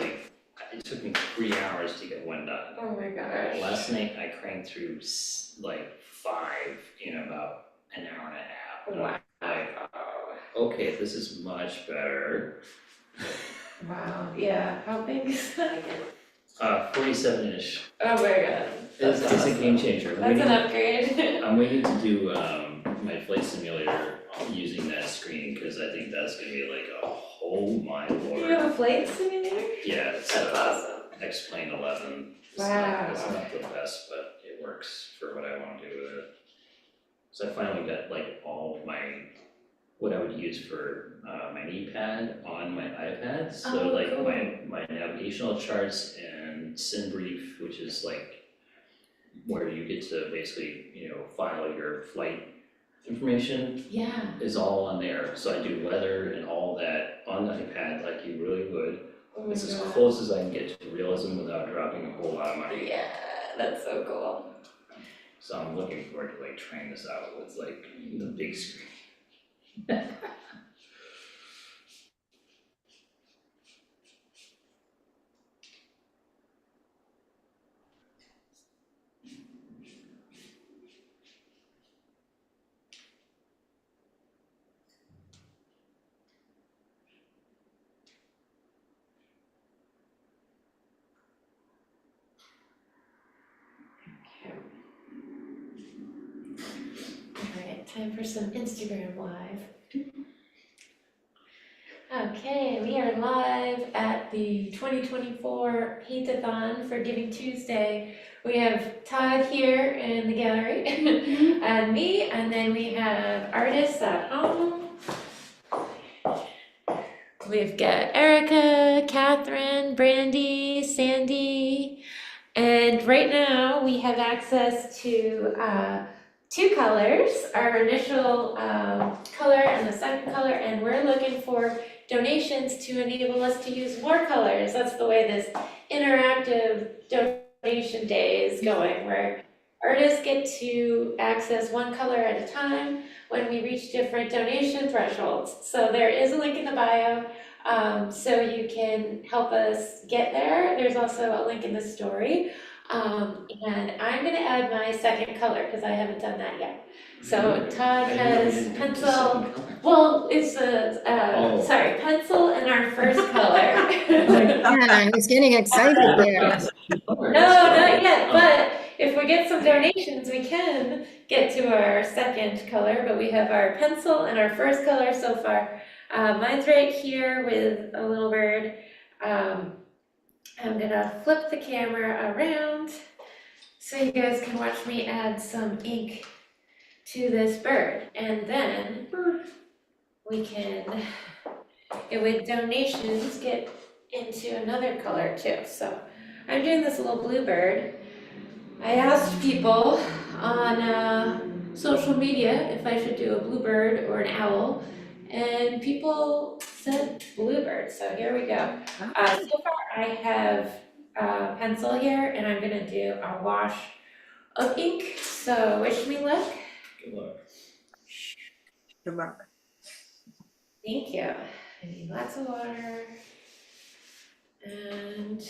it took me 3 hours to get one done. Oh my gosh. Last night I cranked through 5 in about an hour and a half. And Wow. I'm like, okay, this is much better. Wow. Yeah. How big is that again? 47-inch. Oh my god. It's a game changer. That's an upgrade. I'm waiting to do my flight simulator using that screen because I think that's gonna be oh my lord. You have a flight simulator? Yeah, it's That's awesome. X-Plane 11. Wow. It's not the best, but it works for what I want to do with it. So I finally got all of what I would use for my knee pad on my iPad. So Oh, cool. my navigational charts and SynBrief, which is where you get to basically file your flight information, Yeah. is all on there. So I do weather and all that on the iPad like you really would. Oh my It's as god. close as I can get to realism without dropping a whole lot of money. Yeah, that's so cool. So I'm looking forward to trying this out with the big screen. Alright, time for some Instagram live. Okay, we are live at the 2024 Paint-a-thon for Giving Tuesday. We have Todd here in the gallery and me, and then we have artists at home. We've got Erica, Catherine, Brandy, Sandy, and right now we have access to two colors, our initial color and the second color, and we're looking for donations to enable us to use more colors. That's the way this interactive donation day is going, where artists get to access one color at a time when we reach different donation thresholds. So there is a link in the bio, so you can help us get there. There's also a link in the story. And I'm gonna add my second color because I haven't done that yet. So Todd has pencil, well, it's pencil and our first color. Yeah, I was getting excited there. No, not yet, but if we get some donations, we can get to our second color, but we have our pencil and our first color so far. Mine's right here with a little bird. I'm gonna flip the camera around so you guys can watch me add some ink to this bird. And then we can, with donations, get into another color too. So I'm doing this little blue bird. I asked people on social media if I should do a bluebird or an owl, and people said bluebird, so here we go. So far I have a pencil here, and I'm gonna do a wash of ink, so wish me luck. Good luck. Good luck. Thank you. I need lots of water, and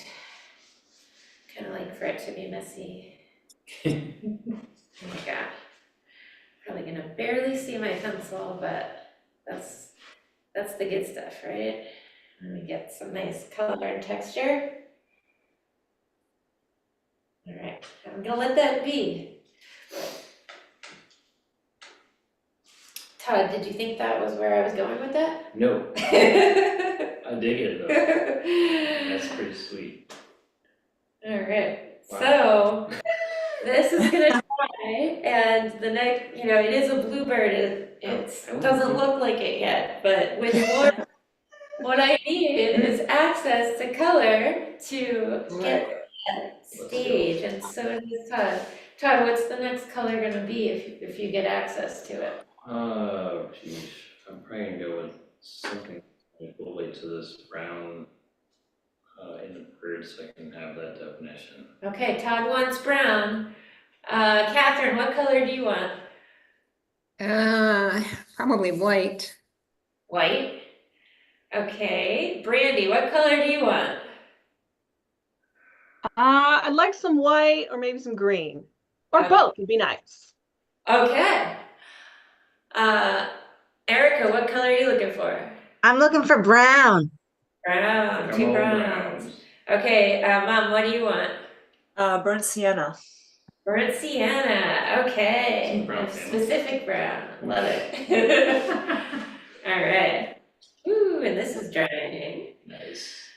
kind of like for it to be messy. Oh my god. Probably gonna barely see my pencil, but that's the good stuff, right? Let me get some nice color and texture. All right, I'm gonna let that be. Todd, did you think that was where I was going with that? No, I dig it though. That's pretty sweet. All right, Wow. so this is gonna dry, and the next, it is a bluebird. It doesn't look like it yet, but with more, what I need is access to color to get that stage, and so does Todd. Todd, what's the next color gonna be if you get access to it? Oh, geez, I'm probably gonna go with something equally to this brown in the bird so I can have that definition. Okay, Todd wants brown. Catherine, what color do you want? Probably white. White? Okay, Brandy, what color do you want? I'd like some white or maybe some green, or Okay. both would be nice. Okay. Erica, what color are you looking for? I'm looking for brown. Brown, Come two on, browns. Okay, Mom, what do you want? Burnt sienna. Burnt sienna, okay. Brown A family. specific brown, love it. All right. Ooh, and this is drying. Nice.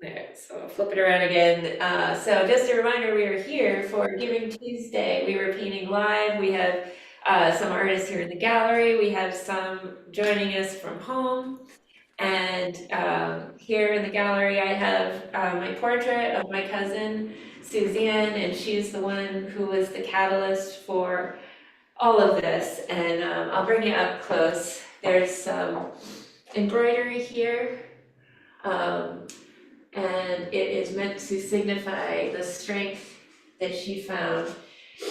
There, so I'll flip it around again. So just a reminder, we are here for Giving Tuesday. We were painting live. We have some artists here in the gallery. We have some joining us from home. And here in the gallery, I have my portrait of my cousin, Suzanne, and she's the one who was the catalyst for all of this. And I'll bring you up close. There's some embroidery here. And it is meant to signify the strength that she found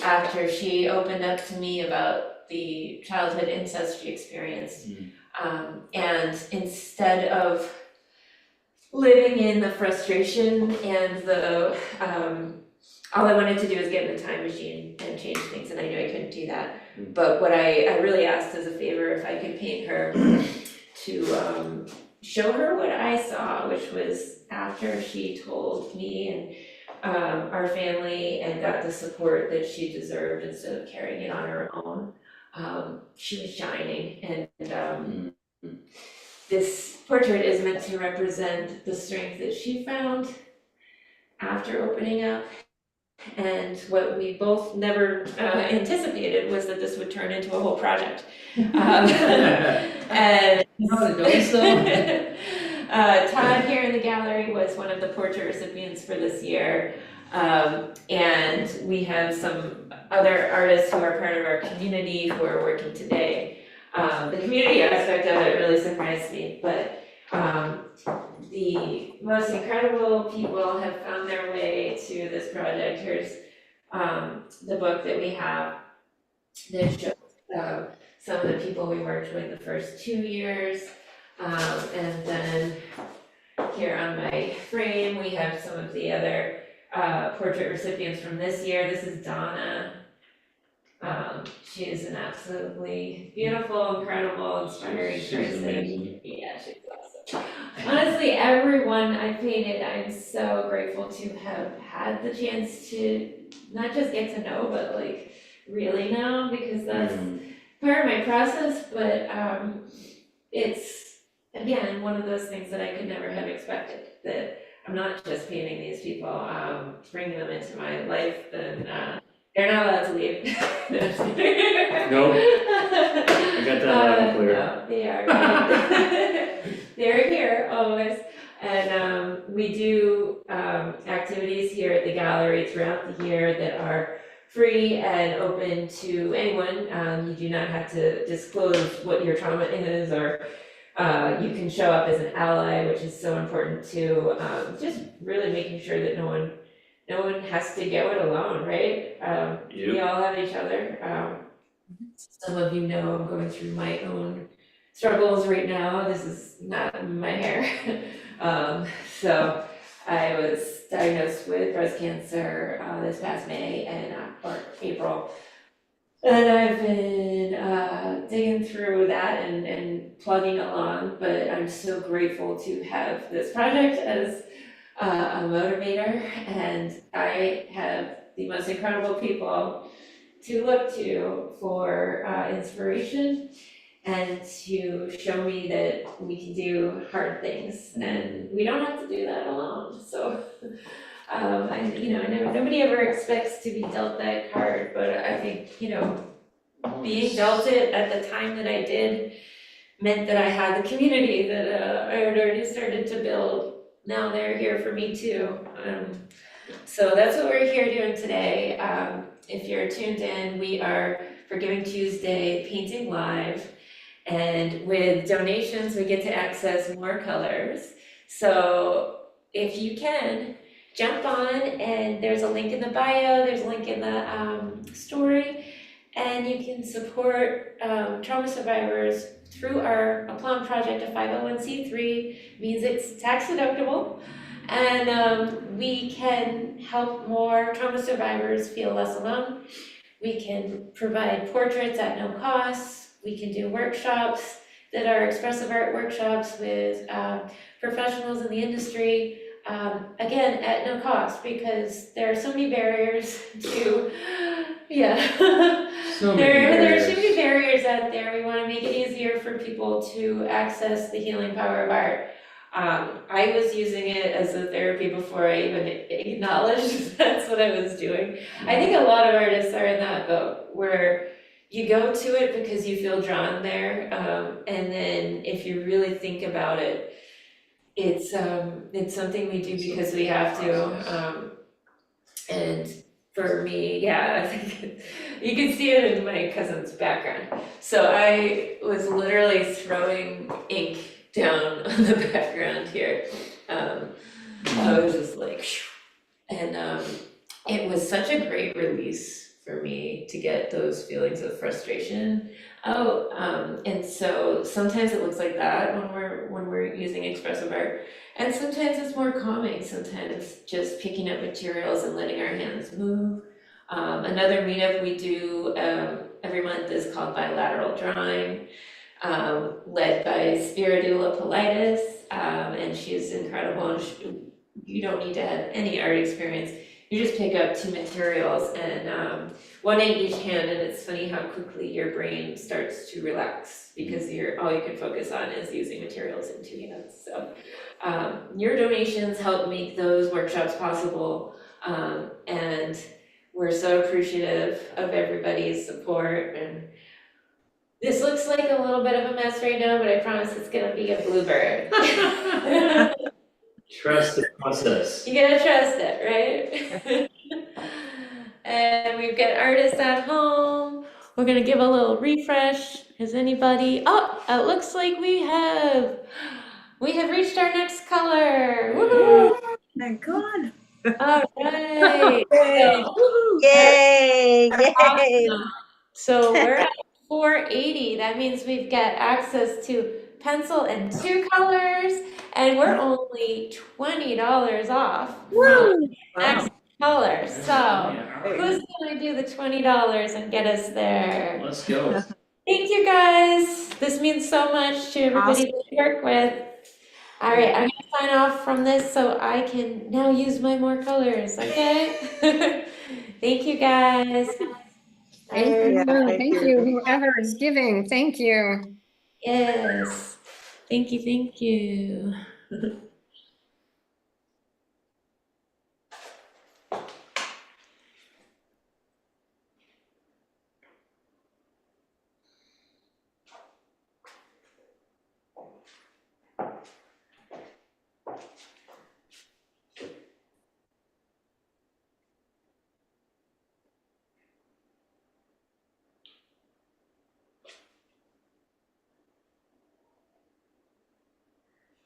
after she opened up to me about the childhood incest she experienced. And instead of living in the frustration and the, all I wanted to do was get in the time machine and change things, and I knew I couldn't do that. But what I really asked as a favor, if I could paint her to show her what I saw, which was after she told me and our family and got the support that she deserved instead of carrying it on her own. She was shining, and this portrait is meant to represent the strength that she found after opening up. And what we both never anticipated was that this would turn into a whole project. And Todd here in the gallery was one of the portrait recipients for this year. And we have some other artists who are part of our community who are working today. The community aspect of it really surprised me, but the most incredible people have found their way to this project. Here's the book that we have that shows some of the people we worked with the first 2 years. And then here on my frame, we have some of the other portrait recipients from this year. This is Donna. She is an absolutely beautiful, incredible, inspiring person. amazing. Yeah, she's awesome. Honestly, everyone I painted, I'm so grateful to have had the chance to not just get to know, but like really know, because that's part of my process, but it's again one of those things that I could never have expected, that I'm not just painting these people, bringing them into my life, then they're not allowed to leave. Nope. I got that loud and clear. No, they are. They're here always. And we do activities here at the gallery throughout the year that are free and open to anyone. You do not have to disclose what your trauma is, or you can show up as an ally, which is so important too. Just really making sure that no one has to go it alone, right? We all have each other. Some of you know I'm going through my own struggles right now. This is not my hair. So I was diagnosed with breast cancer this past May or April. And I've been digging through that and plugging along, but I'm so grateful to have this project as a motivator, and I have the most incredible people to look to for inspiration and to show me that we can do hard things, and we don't have to do that alone. So I know nobody ever expects to be dealt that card, but I think, being dealt it at the time that I did meant that I had the community that I had already started to build. Now they're here for me too. So that's what we're here doing today. If you're tuned in, we are for Giving Tuesday painting live, and with donations we get to access more colors. So if you can, jump on, and there's a link in the bio, there's a link in the story, and you can support trauma survivors through our Aplomb project, a 501c3, means it's tax deductible, and we can help more trauma survivors feel less alone. We can provide portraits at no cost. We can do workshops that are expressive art workshops with professionals in the industry, again, at no cost, because there are so many barriers to, there are so many barriers out there. We want to make it easier for people to access the healing power of art. I was using it as a therapy before I even acknowledged that's what I was doing. I think a lot of artists are in that boat, where you go to it because you feel drawn there, and then if you really think about it, it's something we do because we have to, and for me, I think you can see it in my cousin's background. So I was literally throwing ink down on the background here. I was just like, phew. And it was such a great release for me to get those feelings of frustration out. And so sometimes it looks like that when we're using expressive art, and sometimes it's more calming. Sometimes just picking up materials and letting our hands move. Another meetup we do every month is called Bilateral Drawing, led by Spiridula Politis, and she's incredible. And you don't need to have any art experience. You just pick up two materials and one in each hand, and it's funny how quickly your brain starts to relax because all you can focus on is using materials in two hands. So your donations help make those workshops possible, and we're so appreciative of everybody's support. And this looks like a little bit of a mess right now, but I promise it's gonna be a bluebird. Trust the process. You gotta trust it, right? And we've got artists at home. We're gonna give a little refresh. Has anybody? Oh, it looks like we have reached our next color. Woohoo! Thank God. All right. Yay, yay. Awesome. So we're at 480. That means we've got access to pencil and two colors, and we're only $20 off from next color. So who's gonna do the $20 and get us there? Let's go. Thank you, guys. This means so much to everybody that we work with. All right, I'm gonna sign off from this so I can now use my more colors, okay? Thank you, guys. Thank Yeah, you, thank thank you. you, whoever is giving, thank you. Yes. Thank you, thank you.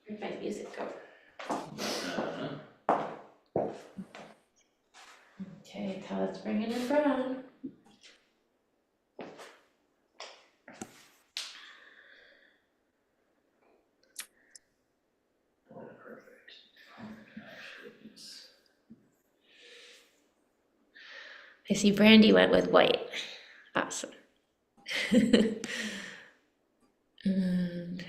Where'd my music go? Okay, Todd's bringing in brown. Perfect. Actually, it's- I see Brandy went with white. Awesome. And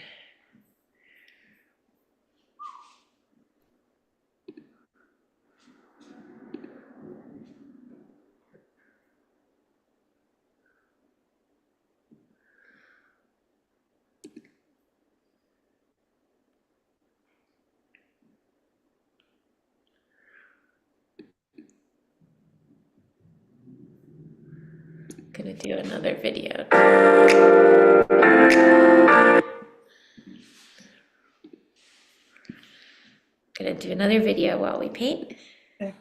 gonna do another video. Gonna do another video while we paint. Okay.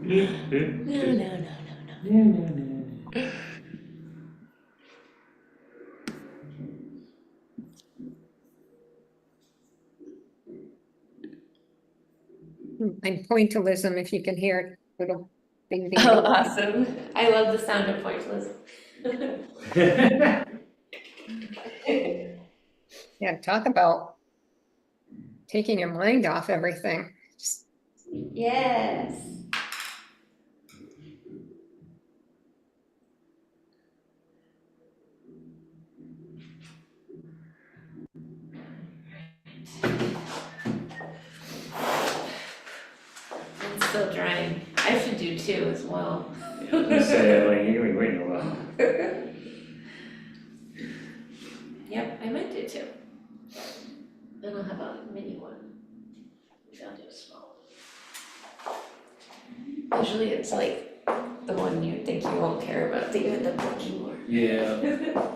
No, no, no, no, no. and pointillism, if you can hear it, little bing, bing, Oh, bing. awesome. I love the sound of pointless. Yeah, talk about taking your mind off everything. Just, Yes. It's still drying. I should do two as well. Say, like, you were waiting a while. Yep, I might do two. Then I'll have a mini one. Maybe I'll do a small one. Usually it's like the one you think you won't care about that you end up liking more. Yeah.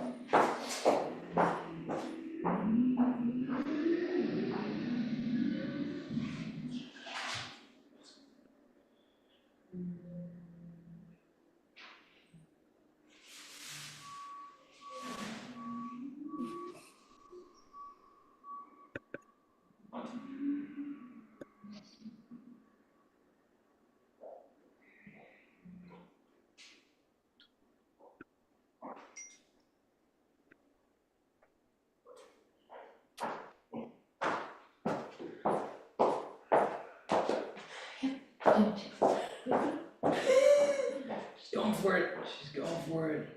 She's going for it. She's going for it.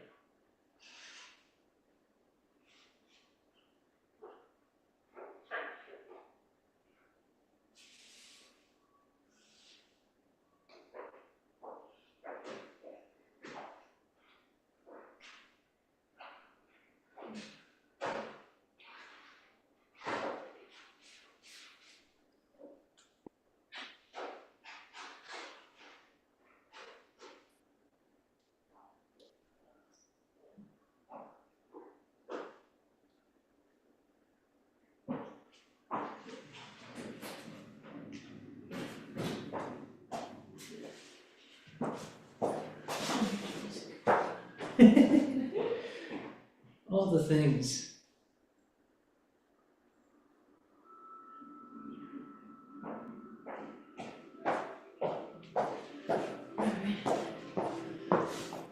All the things.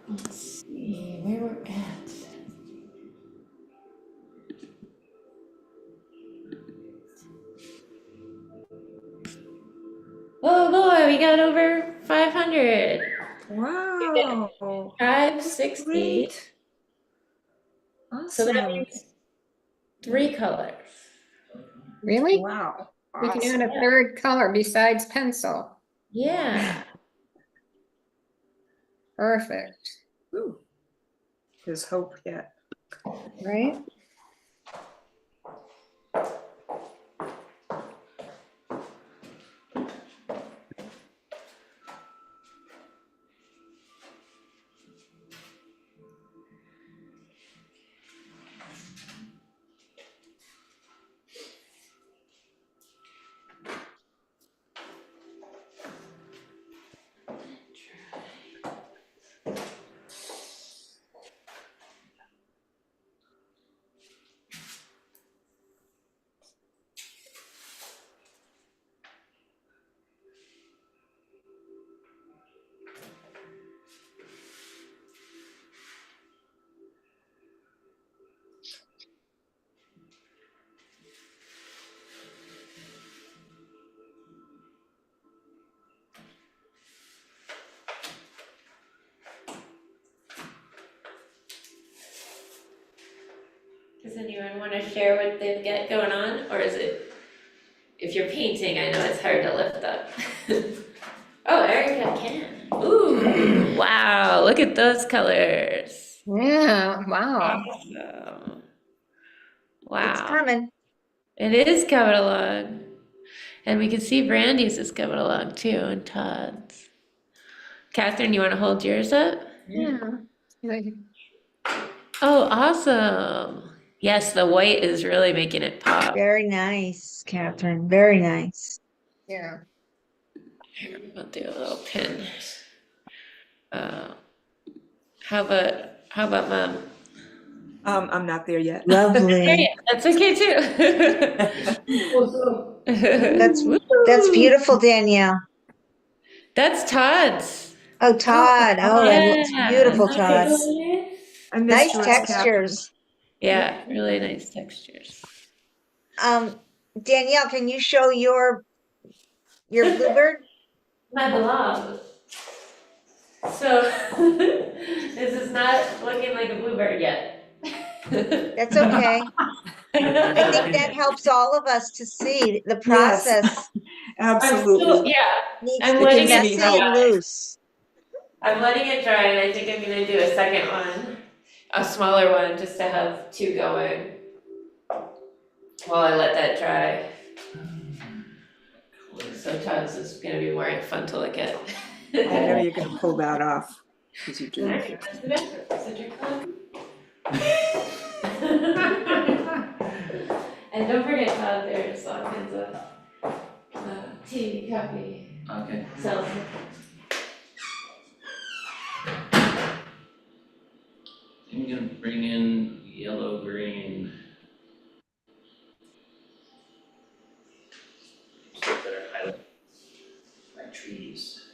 Let's see where we're at. Oh boy, we got over 500. Wow. 560. Great. So that Awesome. means 3 colors. really? Wow. We can Awesome. add a third color besides pencil. Yeah. Perfect, Ooh. There's hope yet. right? Does anyone want to share what they've got going on? Or is it, if you're painting, I know it's hard to lift up. Oh, Erica can. Ooh, wow, look at those colors. Yeah, wow. Awesome. It's Wow, coming. it is coming along. And we can see Brandy's is coming along too, and Todd's. Catherine, you want to hold yours up? Yeah. Like, Oh, awesome. Yes, the white is really making it pop. Very nice, Catherine. Very nice. yeah. Here, I'll do a little pin. How about Mom? I'm not there yet. Lovely. Great, that's okay too. That's Woo! beautiful, Danielle. That's Todd's. Oh, Todd. Oh, that looks Yeah. beautiful, Isn't that Todd. really nice? I missed Nice what's happening. textures. Yeah, really nice textures. Danielle, can you show your bluebird? My blob. So this is not looking like a bluebird yet. That's okay. I think that helps all of us to see the Yes. process Absolutely. needs I'm to letting be it messy dry. and loose. I'm letting it dry, and I think I'm gonna do a second one, a smaller one, just to have two going while I let that dry. So Todd's is gonna be more fun to look at. I know you're gonna pull that off, because you do. Alright, that's the bathroom. Is it your club? And don't forget, Todd, there's all kinds of tea, coffee, Okay. so. I'm gonna bring in yellow, green. Stuff that are highlighted by trees.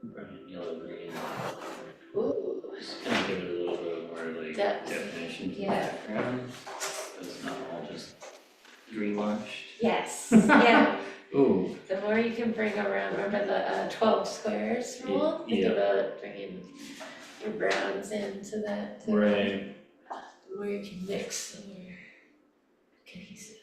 Bright yellow, green. Ooh. Just gonna give it a little bit more like Depth. definition to the Yeah. background. So it's not all just green washed. Yes, yeah. Ooh, The more you can bring around, remember the 12 squares rule? Think Yeah. about bringing your browns into that. too. right. The more you can mix, the more cohesive.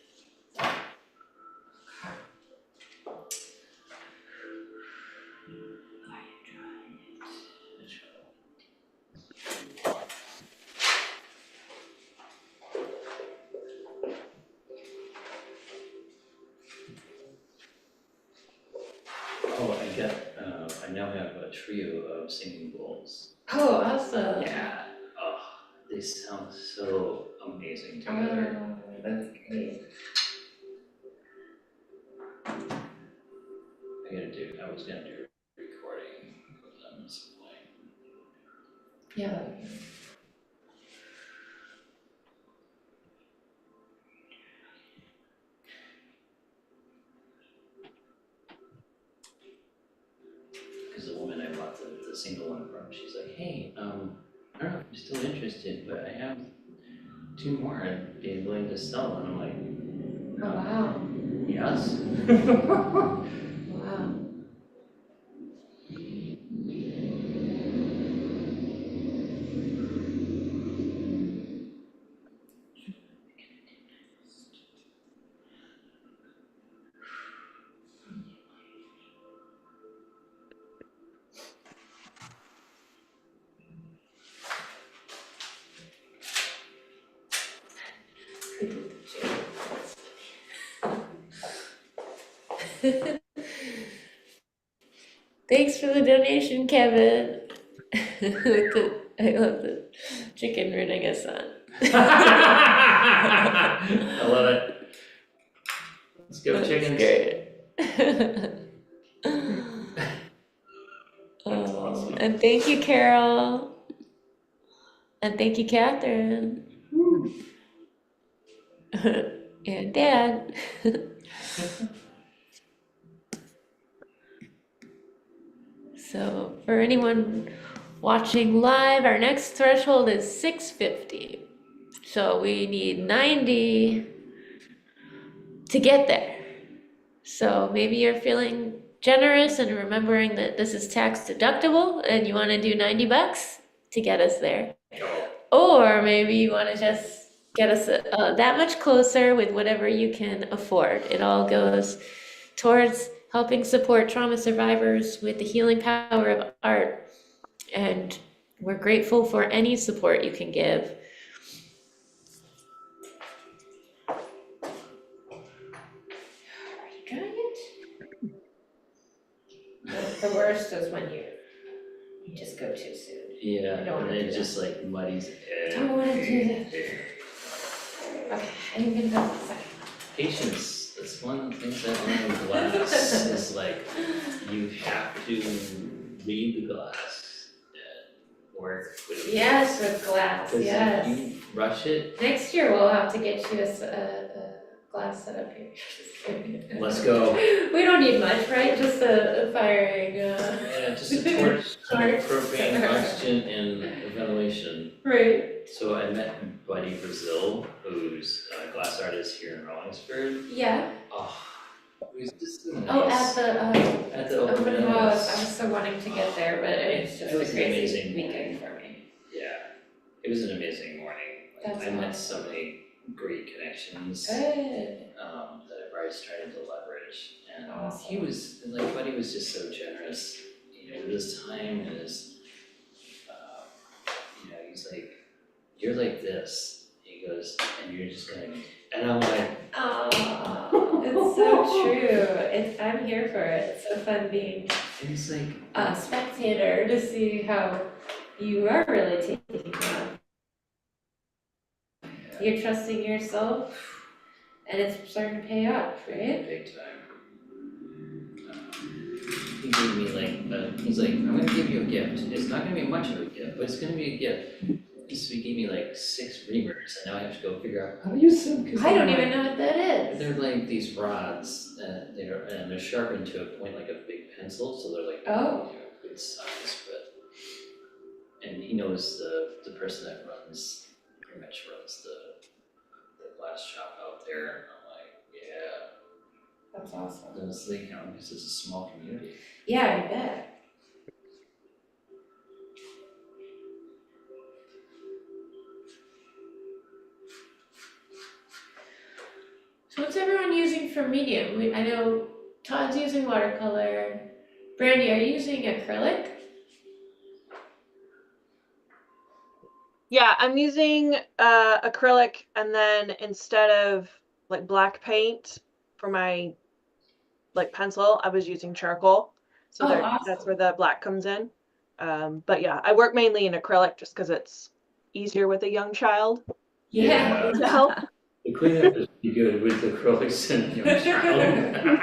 Oh, I now have a trio of singing bowls. Oh, awesome. Yeah, oh, they sound so amazing together. Oh, that's great. I was gonna do a recording of them at some point. Yeah. Because the woman I bought the single one from, she's like, hey, I don't know if you're still interested, but I have two more I'd be willing to sell. And I'm like, Oh, wow. yes? Wow. I did the chair. Thanks for the donation, Kevin. I love the chicken running us on. I love it. Let's go That's chickens. great. And thank you, Carol. And thank you, Catherine. And Dad. So for anyone watching live, our next threshold is 650. So we need 90 to get there. So maybe you're feeling generous and remembering that this is tax deductible and you want to do 90 bucks to get us there. Or maybe you want to just get us that much closer with whatever you can afford. It all goes towards helping support trauma survivors with the healing power of art. And we're grateful for any support you can give. The worst is when you just go too soon. Yeah, I don't and wanna it do just like muddies Don't wanna do everything. Okay, I'm gonna go a second. Patience, that's one of the things I learned with glass, is like, you have to read the glass and work with it. Yes, with glass, Cause yes. if you rush it, Next year we'll have to get you a glass set up here. Just kidding. let's go. We don't need much, right? Just a firing, Yeah, just a torch, Torch. propane, oxygen, and a ventilation. Right. So I met Buddy Brazil, who's a glass artist here in Rollinsford. Yeah. Oh, it was just so nice. Oh, at the open open house. house. I was so wanting to get there, but it was just It was a an crazy amazing weekend for me. Yeah, it was an amazing morning. Like, That's I met awesome. so many great connections Good. that I've already started to leverage. And Awesome. he was, like, Buddy was just so generous, you know, with his time and his, you know, he's like, you're like this. He goes, and you're just gonna be, and I'm like, Oh, it's so true. I'm here for it. It's so fun being and he's like, a spectator to see how you are really taking on. You're trusting yourself, and it's starting to pay off, right? big time. He gave me like, he's like, I'm gonna give you a gift. It's not gonna be much of a gift, but it's gonna be a gift. So he gave me like 6 reamers, and now I have to go figure out how to use them. I don't even know what that is. They're like these rods, and they're sharpened to a point like a big pencil, so they're like, Oh. you know, good size, but, and he knows the person that pretty much runs the glass shop out there, and I'm like, yeah. That's awesome. And it's like, you know, because it's a small community. Yeah, I bet. So what's everyone using for medium? I know Todd's using watercolor. Brandy, are you using acrylic? Yeah, I'm using acrylic, and then instead of like black paint for my like pencil, I was using charcoal. So Oh, that's awesome. where the black comes in. But yeah, I work mainly in acrylic just because it's easier with a young child Yeah. to help. The cleanup is pretty good with the acrylics and young child.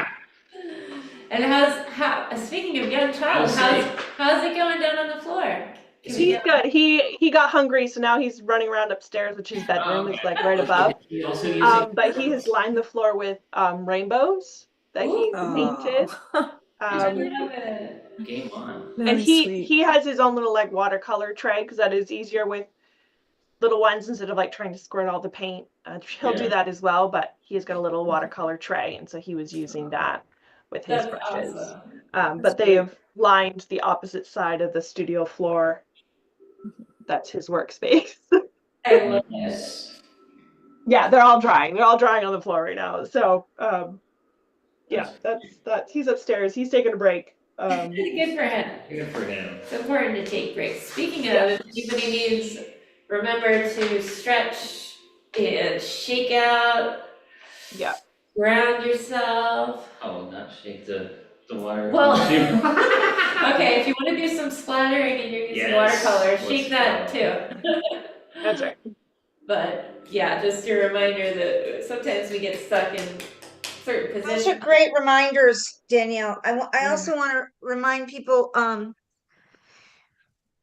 And speaking of young child, how's it going down on the floor? He's good. He got hungry, so now he's running around upstairs, which his bedroom is like right above. He also using. But he has lined the floor with rainbows that he painted. I love it. Game on. And he has his own little like watercolor tray because that is easier with little ones instead of like trying to squirt all the paint. He'll do that as well, but he's got a little watercolor tray, and so he was using that with his brushes. Awesome. But they have lined the opposite side of the studio floor. That's his workspace. I love it. Yeah, they're all drying. They're all drying on the floor right now. So yeah, that's he's upstairs. He's taking a break. Good for him. Good for him. It's important to take breaks. Speaking of, if anybody needs, remember to stretch and shake out. Yeah. Ground yourself. Oh, not shake the water. Well, okay, if you want to do some splattering and you're using Yes, watercolor, let's shake that go. too. That's right. But yeah, just a reminder that sometimes we get stuck in certain Those are positions. great reminders, Danielle. I Yeah. also want to remind people,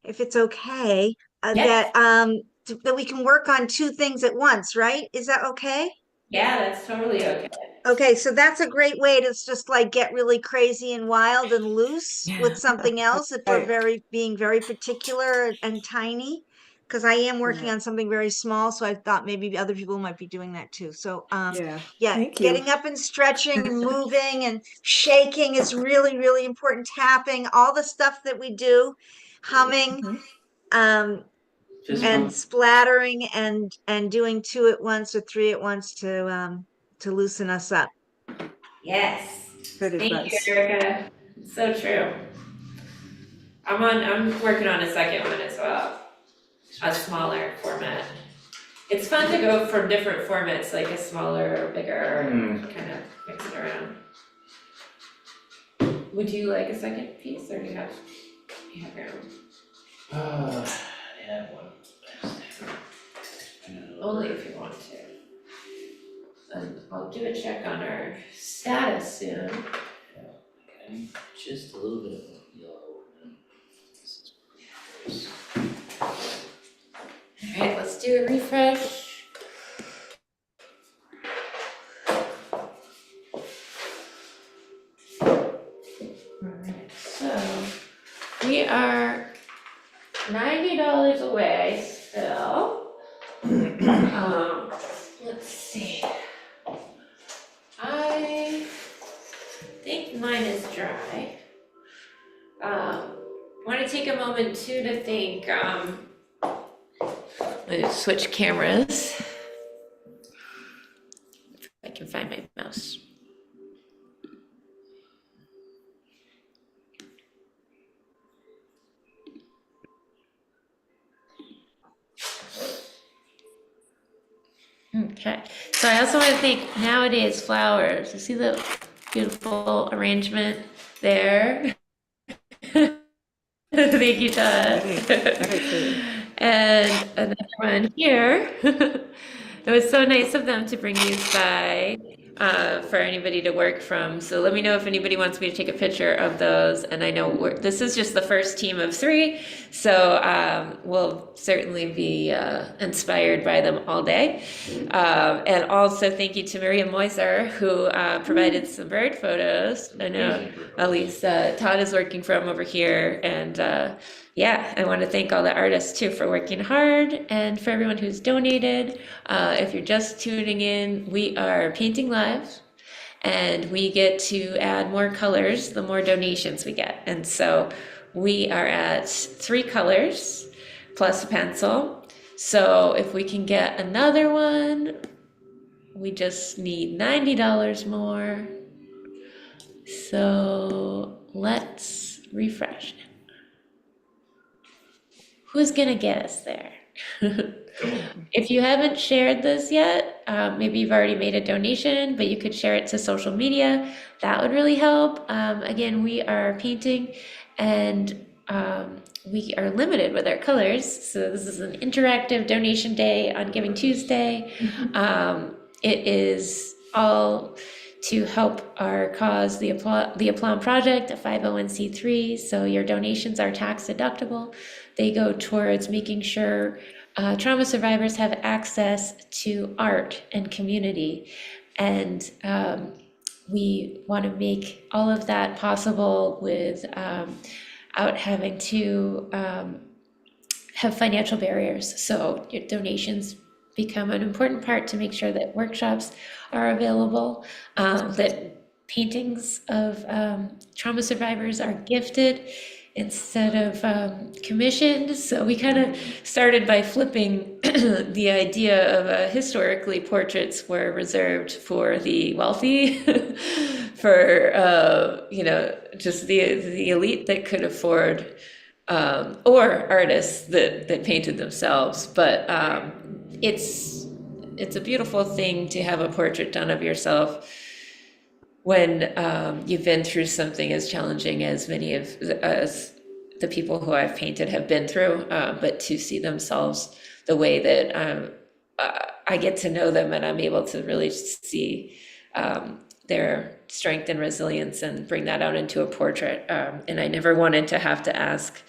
if it's okay, Yes. that we can work on two things at once, right? Is that okay? Yeah, that's totally okay. Okay, so that's a great way to just like get really crazy and wild and loose with something else if we're Right. being very particular and tiny. Because I am working Right. on something very small, so I thought maybe other people might be doing that too. So Yeah, yeah, thank you. getting up and stretching and moving and shaking is really, really important. Tapping, all the stuff that we do, humming, Mhm. Fist and bump. splattering and doing two at once or three at once to loosen us up. Yes. Good Thank you, advice. Erica. It's so true. I'm working on a second one as well. A smaller format. It's fun to go from different formats, like a smaller or bigger, kind of mix it around. Would you like a second piece or do you have your own? I have one. Only if you want to. And I'll do a check on our status soon. Okay, just a little bit of yellow. This is Alright, let's do a refresh. Alright, so we are $90 away still. Let's see. I think mine is dry. Want to take a moment too to think, let me switch cameras. If I can find my mouse. Okay, so I also want to thank Nowadays Flowers. You see the beautiful arrangement there? Thank you, Todd. Very cool. And another one here. It was so nice of them to bring these by for anybody to work from. So let me know if anybody wants me to take a picture of those. And I know this is just the first team of 3, so we'll certainly be inspired by them all day. And also thank you to Maria Moiser, who provided some bird photos. I know at least Todd is working from over here, and yeah, I want to thank all the artists too for working hard, and for everyone who's donated. If you're just tuning in, we are painting live, and we get to add more colors the more donations we get. And so we are at 3 colors plus a pencil. So if we can get another one, we just need $90 more. So let's refresh. Who's gonna get us there? If you haven't shared this yet, maybe you've already made a donation, but you could share it to social media. That would really help. Again, we are painting, and we are limited with our colors. So this is an interactive donation day on Giving Tuesday. It is all to help our cause, the Aplomb Project, a 501c3. So your donations are tax deductible. They go towards making sure trauma survivors have access to art and community. And we want to make all of that possible without having to have financial barriers. So your donations become an important part to make sure that workshops are available, that paintings of trauma survivors are gifted instead of commissioned. So we kind of started by flipping the idea of historically portraits were reserved for the wealthy, for just the elite that could afford, or artists that painted themselves. But it's a beautiful thing to have a portrait done of yourself when you've been through something as challenging as many of as the people who I've painted have been through, but to see themselves the way that I get to know them, and I'm able to really see their strength and resilience and bring that out into a portrait. And I never wanted to have to ask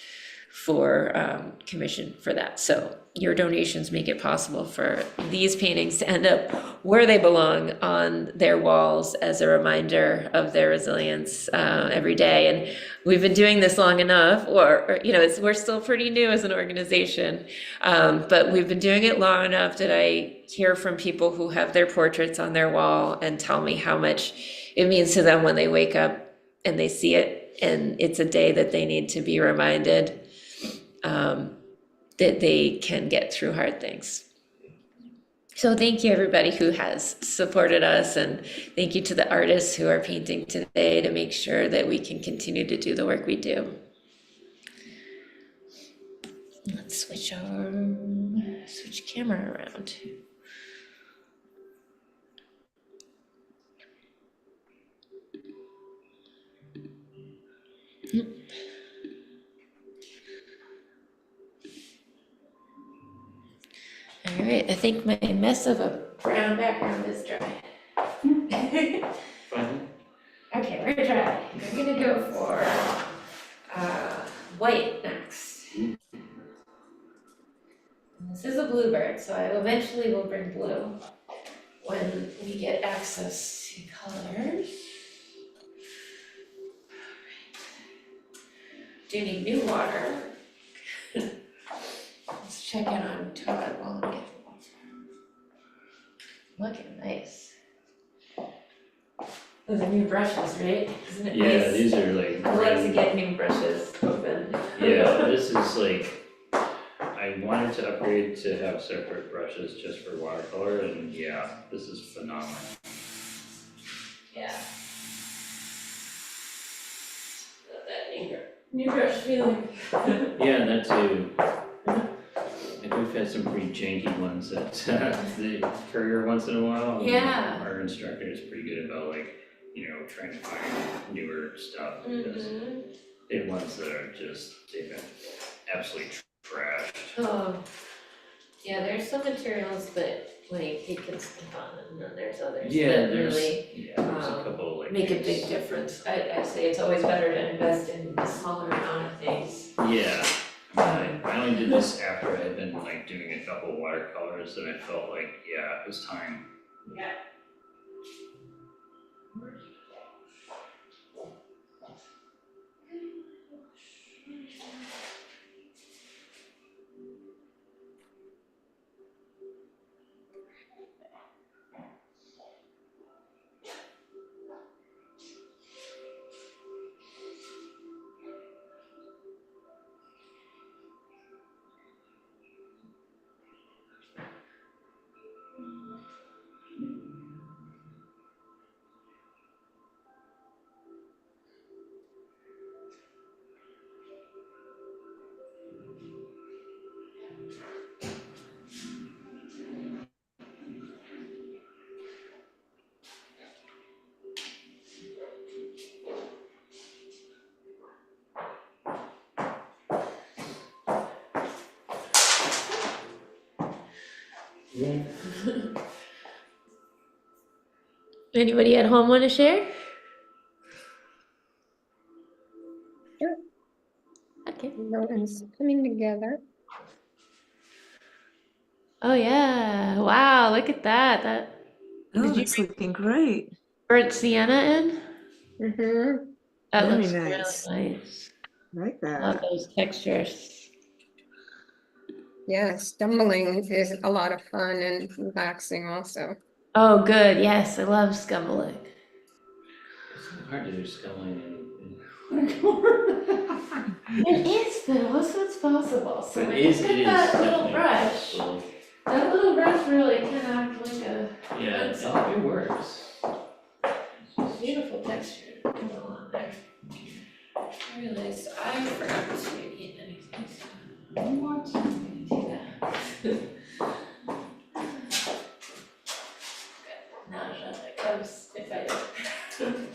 for commission for that. So your donations make it possible for these paintings to end up where they belong, on their walls, as a reminder of their resilience every day. And we've been doing this long enough, or you know, we're still pretty new as an organization, but we've been doing it long enough that I hear from people who have their portraits on their wall and tell me how much it means to them when they wake up and they see it, and it's a day that they need to be reminded that they can get through hard things. So thank you, everybody who has supported us, and thank you to the artists who are painting today to make sure that we can continue to do the work we do. Let's switch camera around. All right, I think my mess of a brown background is dry. Fine. Okay, we're dry. We're gonna go for white next. And this is a bluebird, so I eventually will bring blue when we get access to colors. Do need new water. Let's check in on Todd while I'm getting water. Looking nice. Those are new brushes, right? Isn't it nice? Yeah, these are like. I like to get new brushes open. Yeah, this is like, I wanted to upgrade to have separate brushes just for watercolor, and yeah, this is phenomenal. Yeah. Love that new brush feeling. Yeah, that too. Like we've had some pretty janky ones that they courier once in a while. and Yeah. Our instructor is pretty good about like, you know, trying to find newer stuff, because they have ones that are just, they've been absolutely trashed. Oh, yeah, there's some materials that like you can skip on, and then there's others Yeah, that really there's a couple like. make a big difference. I say it's always better to invest in a smaller amount of things. Yeah, I only did this after I had been like doing a couple watercolors, and I felt like, yeah, it was time. Yeah. Anybody at home want to share? Sure. Okay. Mountains coming together. Oh yeah! Wow, look at that. Oh, Did you that's looking great. burnt sienna in? Mm-hmm. That Very looks nice. really nice. Like Love that. those textures. Yeah, stumbling is a lot of fun and relaxing also. Oh, good. Yes, I love scumbling. It's hard to do sculling and. It is though. That's what's possible. So It when is, you it get is. that little definitely brush. possible. That little brush really can act like a Yeah, it works. beautiful texture to go on there. I realized I forgot to eat anything. So I want to do that. Now that comes if I don't.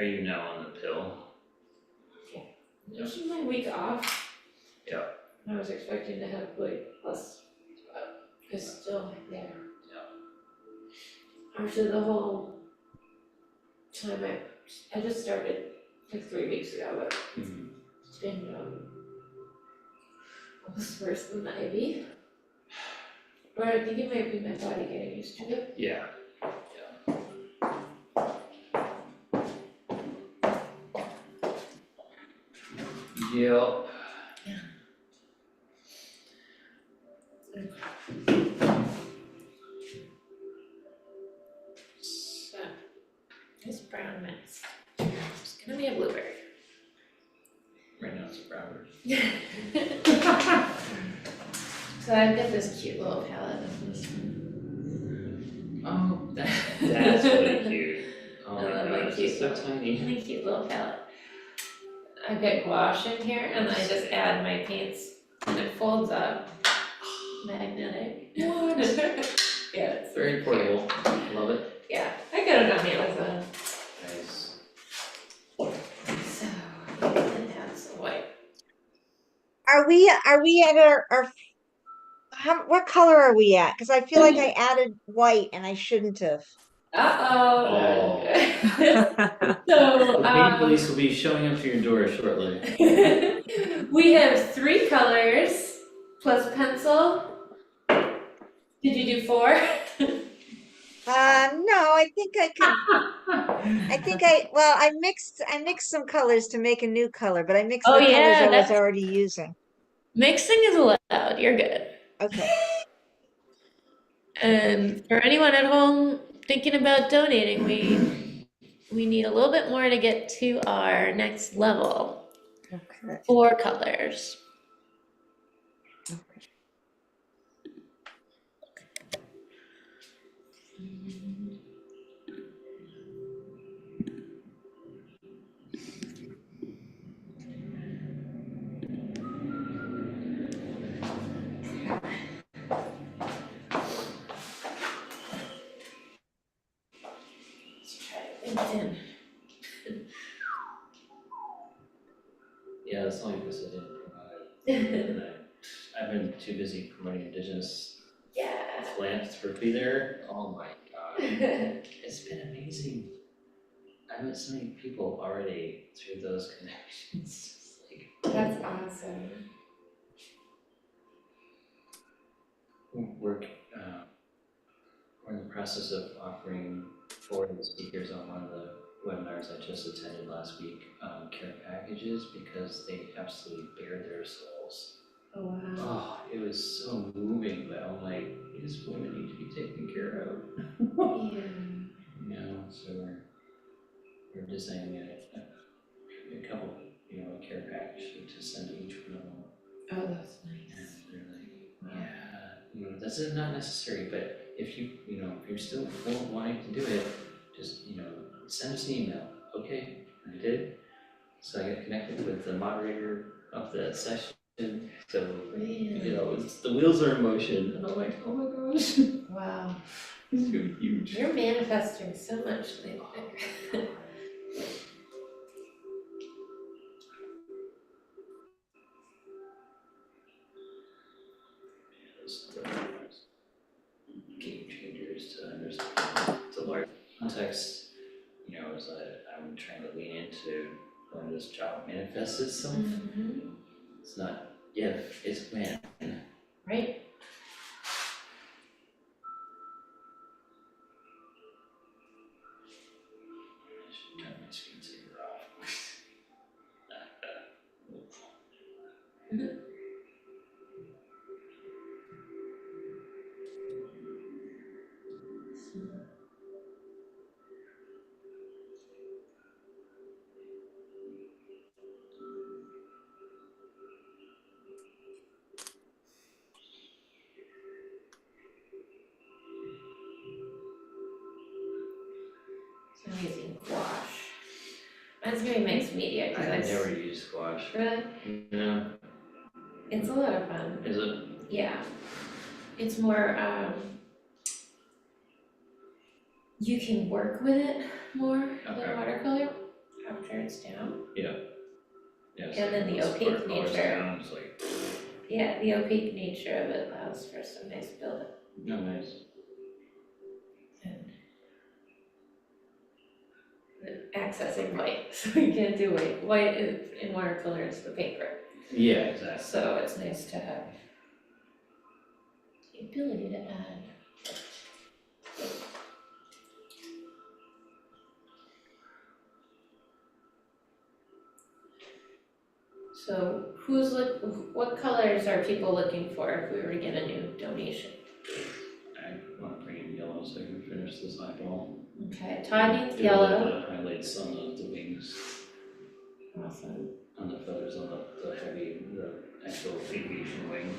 Are you now on the pill? This is my week off. Yeah. I was expecting to have like less, but it's still there. Yeah. After the whole time I just started like 3 weeks ago, but Mhm. it's been almost worse than the IV. Or I think it might be my body getting used to it. Yeah. Yep. So, this brown mix. It's gonna be a blueberry. Right now it's a browser. So I've got this cute little palette of this one. Oh, that's really cute. Oh I my love my gosh, cute it's so little- tiny. My cute little palette. I've got gouache in here and I just add my paints and it folds up. Magnetic. What? Yeah, it's Very portable. Love it. Yeah, I got it on Amazon. Nice. So, and add some white. Are we at our what color are we at? Because I feel like I added white and I shouldn't have. Uh-oh. The So, paint police will be showing up to your door shortly. we have 3 colors plus pencil. Did you do 4? No, I think I could. Well, I mixed some colors to make a new color, but I mixed Oh, the colors yeah, I was that's- already using. Mixing is allowed, you're good. Okay. And for anyone at home thinking about donating, we need a little bit more to get to our next level. Okay. 4 colors. Let's try LinkedIn. Yeah, that's the only place I didn't provide. I've been too busy promoting Indigenous Yeah. philanthropy there. Oh my god. It's been amazing. I met so many people already through those connections. Like, That's awesome. we're in the process of offering for the speakers on one of the webinars I just attended last week, care packages because they absolutely bare their souls. Oh, wow. Oh, it was so moving, but I'm like, these women need to be taken care of. Yeah. You know, so we're designing a couple, a care package to send to each one of them. Oh, that's nice. And they're like, yeah, this is not necessary, but if if you're still wanting to do it, just, send us an email. Okay, I did. So I got connected with the moderator of the session, so, the wheels are in motion, and I'm like, oh my gosh, Wow. this is gonna be huge. You're manifesting so much lately. Game changers to understand the large context, is that I'm trying to lean into when this job manifests itself. Mhm. It's not if, it's when. Right. I should turn my screensaver off. So I'm using gouache. Mine's gonna be mixed media because I've never used squash. Really? No. It's a lot of fun. Is it? Yeah. It's more, you can work with it more than Okay. watercolor. after it's down. Yeah. Yeah, And then the once opaque watercolor's nature. down, it's like, Yeah, the opaque nature of it allows for some nice buildup. No, nice. And accessing white, so you can't do white. White in watercolor is the paper, yeah, exactly. so it's nice to have the ability to add. So what colors are people looking for if we were to get a new donation? I wanna bring in yellow so I can finish this eyeball. Okay, Todd needs Do a little yellow. bit of highlights on the wings, Awesome. on the feathers, on the actual aviation wing.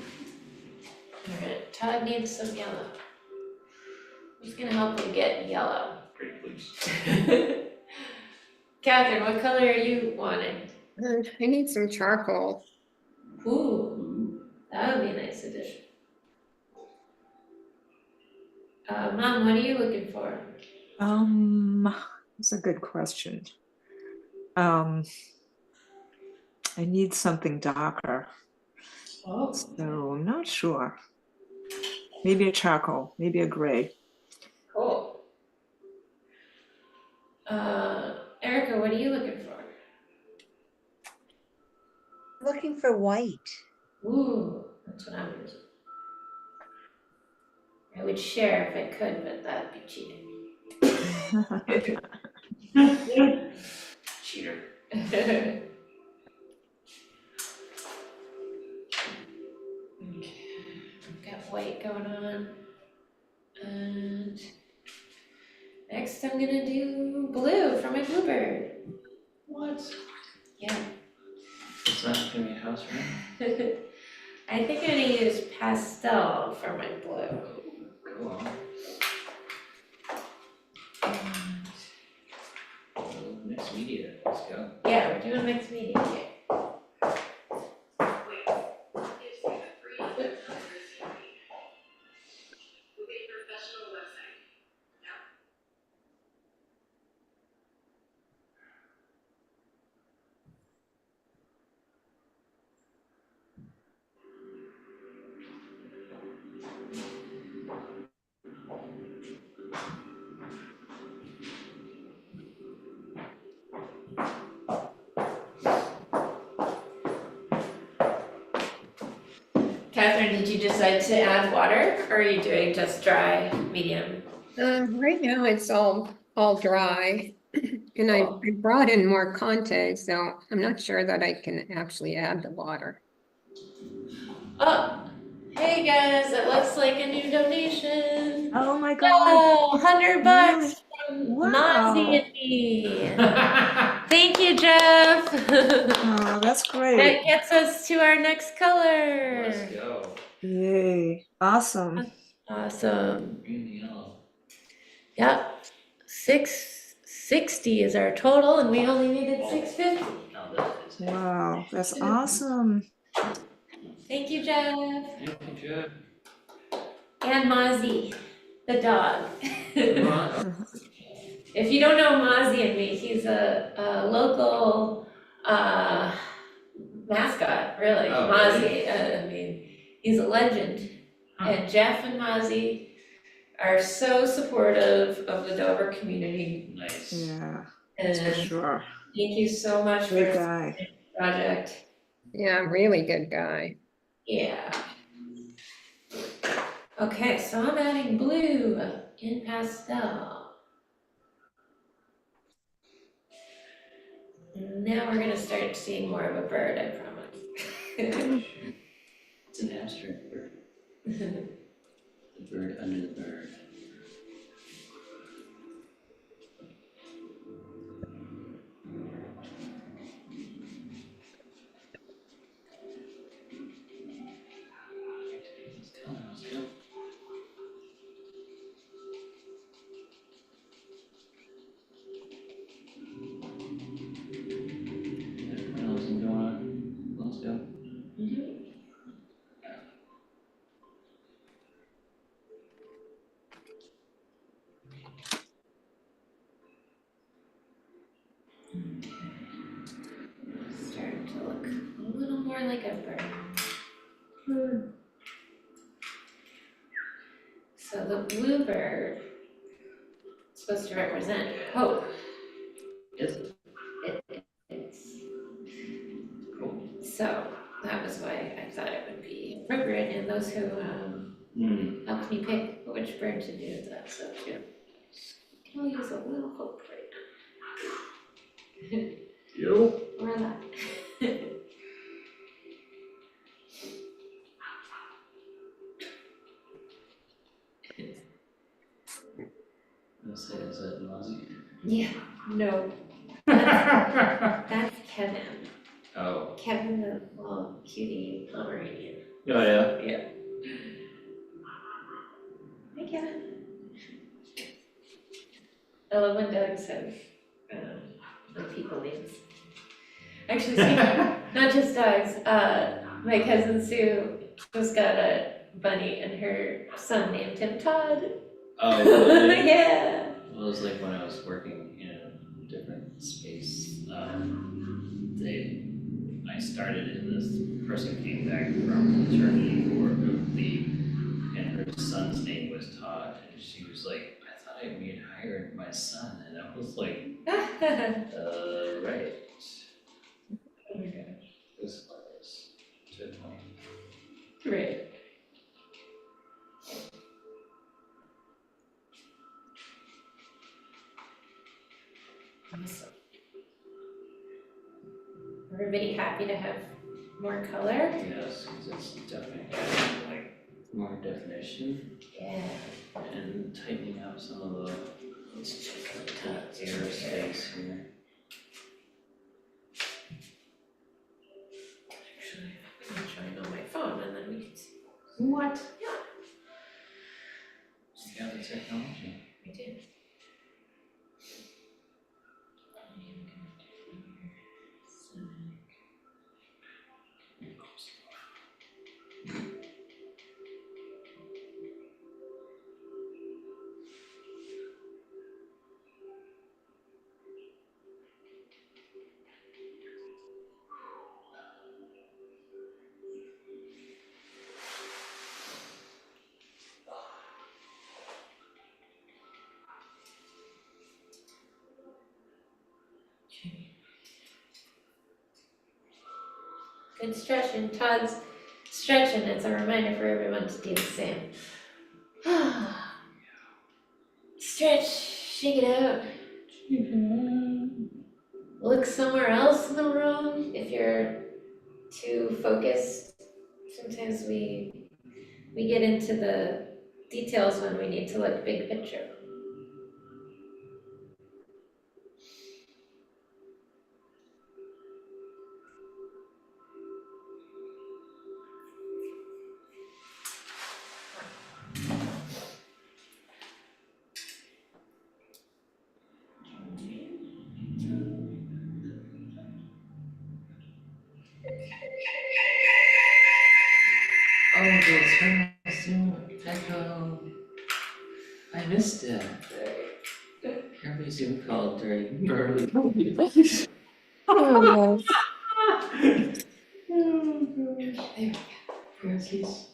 Alright, Todd needs some yellow. Who's gonna help him get yellow? Pretty please. Catherine, what color are you wanting? I need some charcoal. Ooh, that would be a nice addition. Mom, what are you looking for? That's a good question. I need something darker, Oh, so I'm not sure. Maybe a charcoal, maybe a gray. cool. Erica, what are you looking for? Looking for white. Ooh, that's what I'm using. I would share if I could, but that'd be cheating. Cheater. Okay, I've got white going on. And next I'm gonna do blue for my bluebird. What? Yeah. It's not gonna be a house, right? I think I'm gonna use pastel for my blue. Go on. Mixed media, let's go. Yeah, we're doing mixed media here. Catherine, did you decide to add water or are you doing just dry, medium? Right now it's all dry. And I brought in more Conte, so I'm not sure that I can actually add the water. Oh, hey guys, it looks like a new donation. Oh my God. Oh, $100 from Wow. Mozzie and me. Thank you, Jeff. Oh, that's great. That gets us to our next color. Let's go. Yay. Awesome. Awesome. Green and yellow. Yep. 660 is our total and we only needed 650. Now that is. Wow, that's awesome. Thank you, Jeff. Thank you, Jeff. And Mozzie, the dog. If you don't know Mozzie and me, he's a local mascot, really. Oh, Mozzie, I mean, he's a legend. Huh. And Jeff and Mozzie are so supportive of the Dover community. Nice. Yeah, And for sure. thank you so much for Great this guy. project. Yeah, really good guy. Yeah. Okay, so I'm adding blue in pastel. Now we're gonna start seeing more of a bird, I promise. It's an abstract bird. The bird under the bird. Let's go. Everything else is going on. Let's go. more like a bird. So the bluebird is supposed to represent hope. Is it? It's so that was why I thought it would be appropriate, and those who helped me pick which bird to do that, so too. Can we use a little hope right now? Yo. Or that. Is that Mozzie? Yeah, no. That's Kevin. Oh. Kevin the little cutie Pomeranian. Oh, yeah? Yeah. Hi, Kevin. I love when dogs have like people names. Actually, not just dogs. My cousin Sue just got a bunny, and her son named him Todd. Oh, really? Yeah. Well, it was like when I was working in a different space, I started and this person came back from maternity or leave, and her son's name was Todd, and she was like, I thought we had hired my son, and I was like, right. Oh my gosh. It was hilarious to a point. Right. Awesome. Everybody happy to have more color? Yes, because it's definitely adding like more definition Yeah. and tightening up some of the airspace here. Actually, I'm trying on my phone and then we can see. What? Yeah, Just got the technology. we did. Good stretching. Todd's stretching. It's a reminder for everyone to do the same. Stretch, shake it out. Look somewhere else in the room if you're too focused. Sometimes we get into the details when we need to look big picture. Oh, the eternal Zoom echo. I missed it. Every Zoom call during early. Oh, Francis.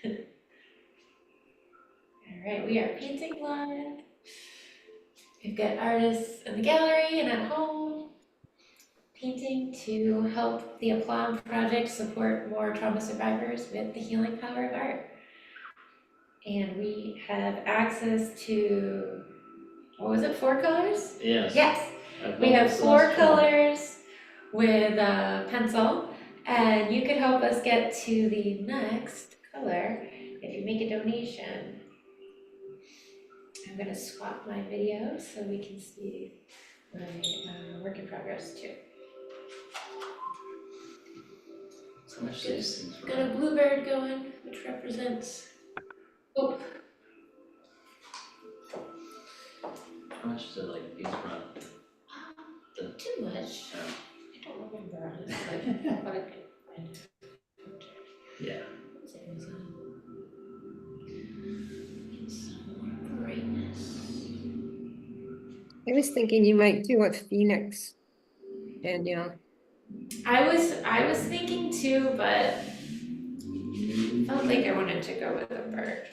All right, we are painting live. We've got artists in the gallery and at home painting to help the Applaud Project support more trauma survivors with the healing power of art. And we have access to, what was it, 4 colors? Yes. Yes, I've we have almost 4 lost count. colors with a pencil, and you could help us get to the next color if you make a donation. I'm gonna swap my video so we can see my work in progress too. So much these things Got a bluebird going, which represents hope. How much do like these run? Too much. Yeah. I don't remember honestly, but I could find it. Yeah. What's Amazon? It's more brightness. I was thinking you might do a phoenix, Danielle. I was thinking too, but felt like I wanted to go with a bird.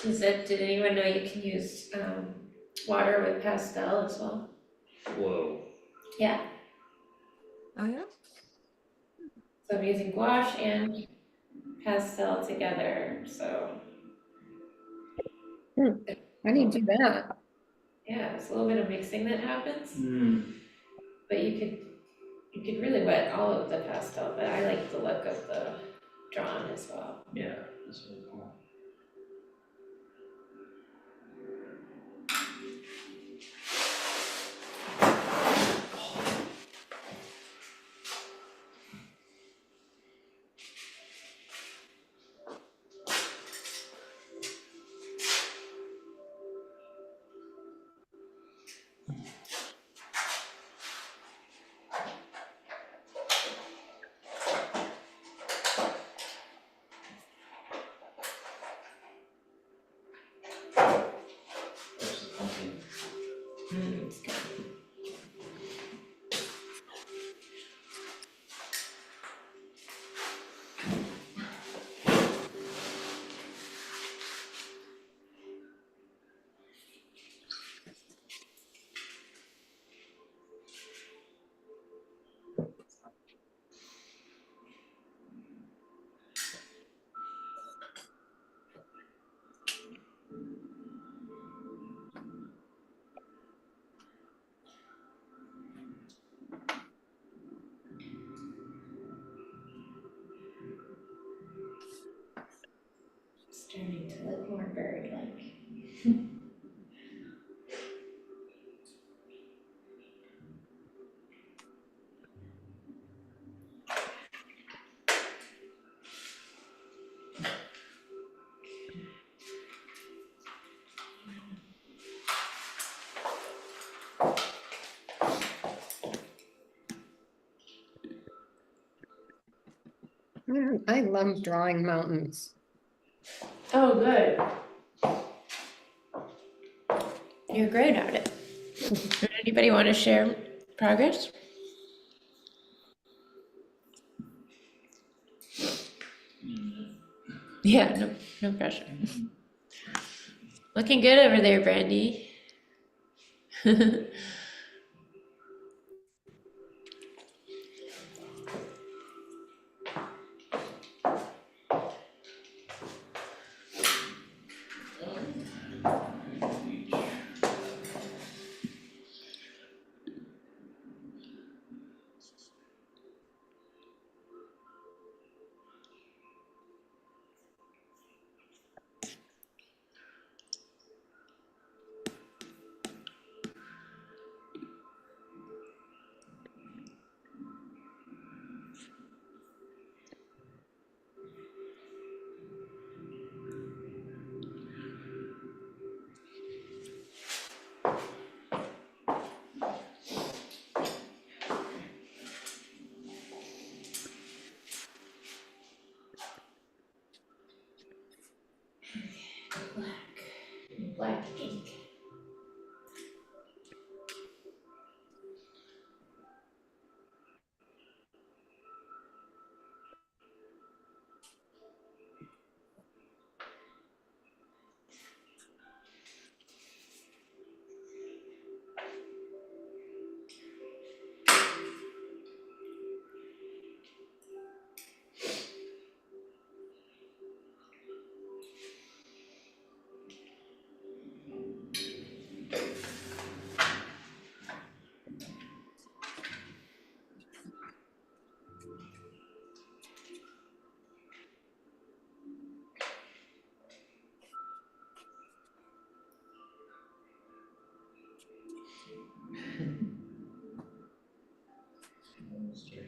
Did anyone know you can use water with pastel as well? Whoa. Yeah, Oh, yeah? so I'm using gouache and pastel together, so How do you do that? yeah, it's a little bit of mixing that happens, Hmm. but you could really wet all of the pastel, but I like the look of the drawn as well. Yeah, that's really cool. There's the pumpkin. It's good. Starting to look more bird-like. I love drawing mountains. Oh, good. You're great at it. Anybody want to share progress? Yeah, no pressure. Looking good over there, Brandy.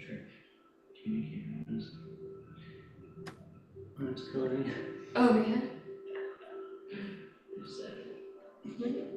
picture. Communicating with us. That's coding. Oh, yeah. Is that it?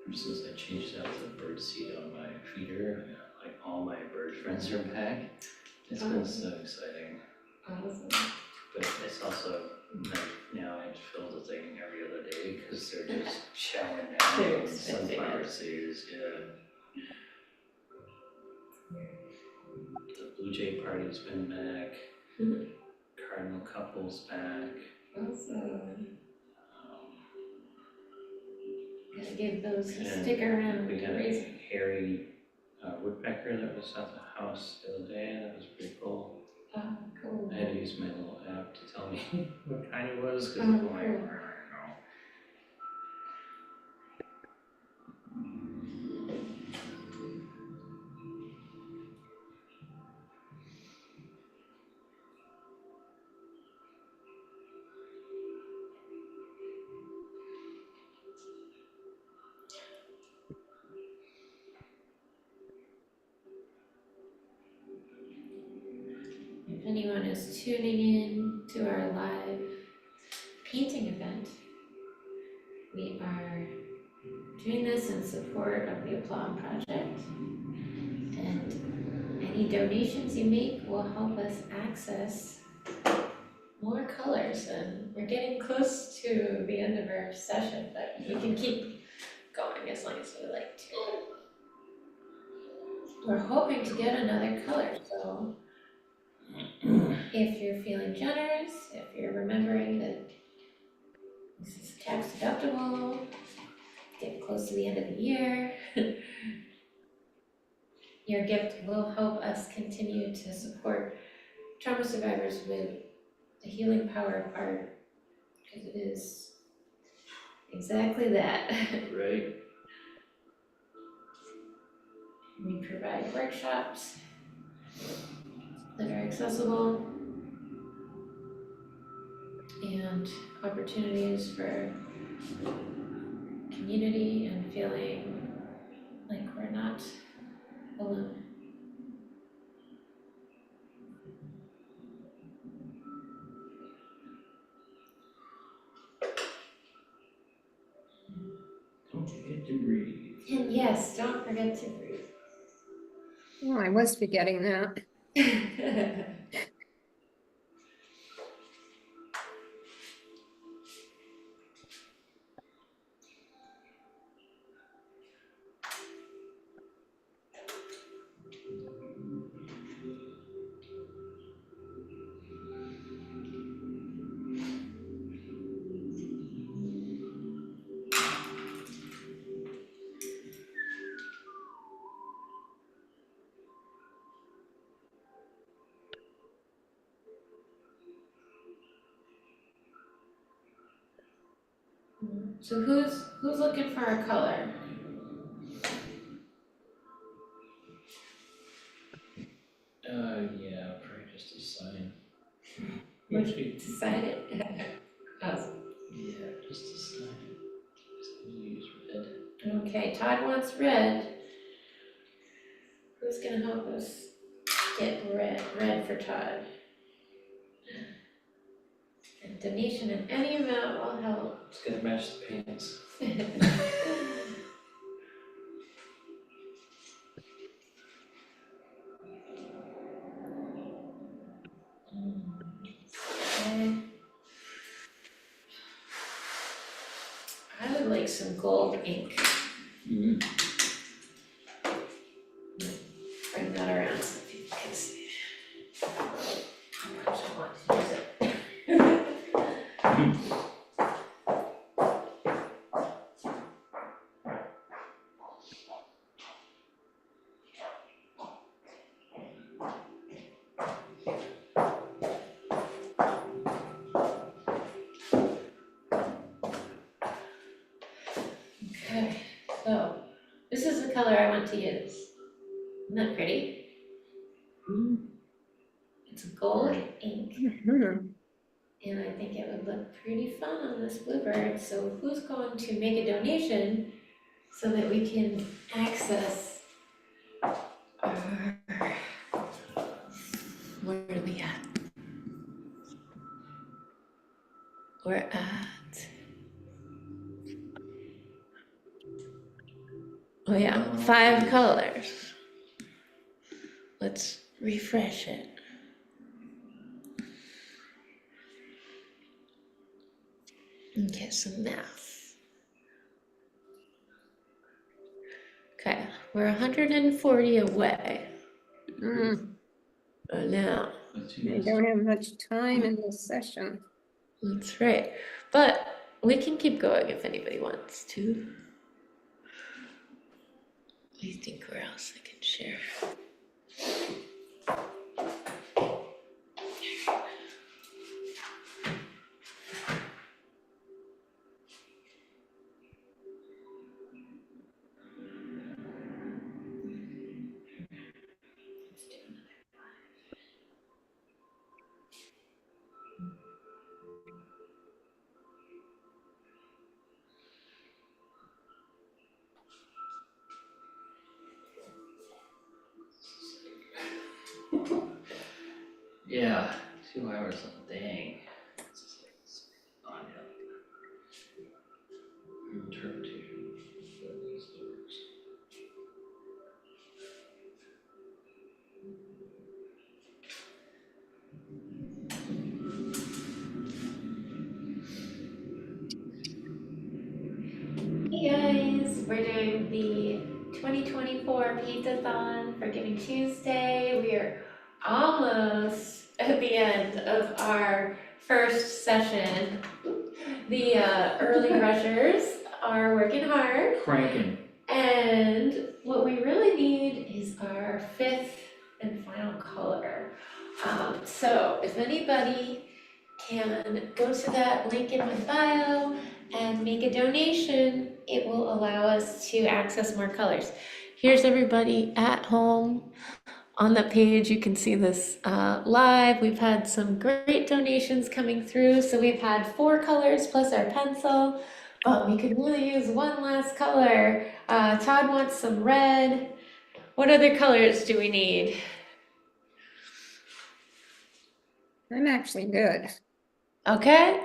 Ever since I changed out the bird seed on my feeder, like all my bird friends are back. It's been so exciting. Awesome. But it's also like now I have to fill the thing every other day because they're just showering They're down on expecting sunflower it. seeds. Yeah. The blue jay party's been back. Mhm. Cardinal couple's back. Awesome. Um, Gotta give those a And stick around we to had raise. a hairy woodpecker that was at the house the other day. That was pretty cool. Oh, cool. I had to use my little app to tell me what kind it was because Oh, I'm like, I don't cool. know. If anyone is tuning in to our live painting event, we are doing this in support of the Applaud Project. And any donations you make will help us access more colors. And we're getting close to the end of our session, but we can keep going as long as we like to. We're hoping to get another color, so if you're feeling generous, if you're remembering that this is tax deductible, getting close to the end of the year, your gift will help us continue to support trauma survivors with the healing power of art, because it is exactly that. Right? We provide workshops that are accessible and opportunities for community and feeling like we're not alone. Don't forget to breathe. And yes, don't forget to breathe. Oh, I was forgetting that. So who's looking for a color? Yeah, probably just a sign. Which we decided? Oh, Yeah, just decide. Just use red. okay, Todd wants red. Who's gonna help us get red for Todd? And donation in any amount will help. It's gonna match the pants. Okay. I would like some gold ink. Mm. Bring that around so people can see. How much I want to use it. Okay, so this is the color I want to use. Isn't that pretty? It's gold ink, Mhm. and I think it would look pretty fun on this bluebird. So who's going to make a donation so that we can access our, where are we at? We're at, oh yeah, 5 colors. Let's refresh it. And get some math. Okay, we're 140 away. Mm, Now, I don't have much time in this session. that's right. But we can keep going if anybody wants to. Let me think where else I can share. Yeah, 2 hours on dang. It's unhealthy. Interpretation. That needs to work. Hey guys, we're doing the 2024 Paint-a-thon for Giving Tuesday. We are almost at the end of our first session. The early rushers are working hard, Cranking. and what we really need is our 5th and final color. So if anybody can go to that link in my bio and make a donation, it will allow us to access more colors. Here's everybody at home. On the page, you can see this live. We've had some great donations coming through. So we've had 4 colors plus our pencil, but we could really use one last color. Todd wants some red. What other colors do we need? I'm actually good. Okay,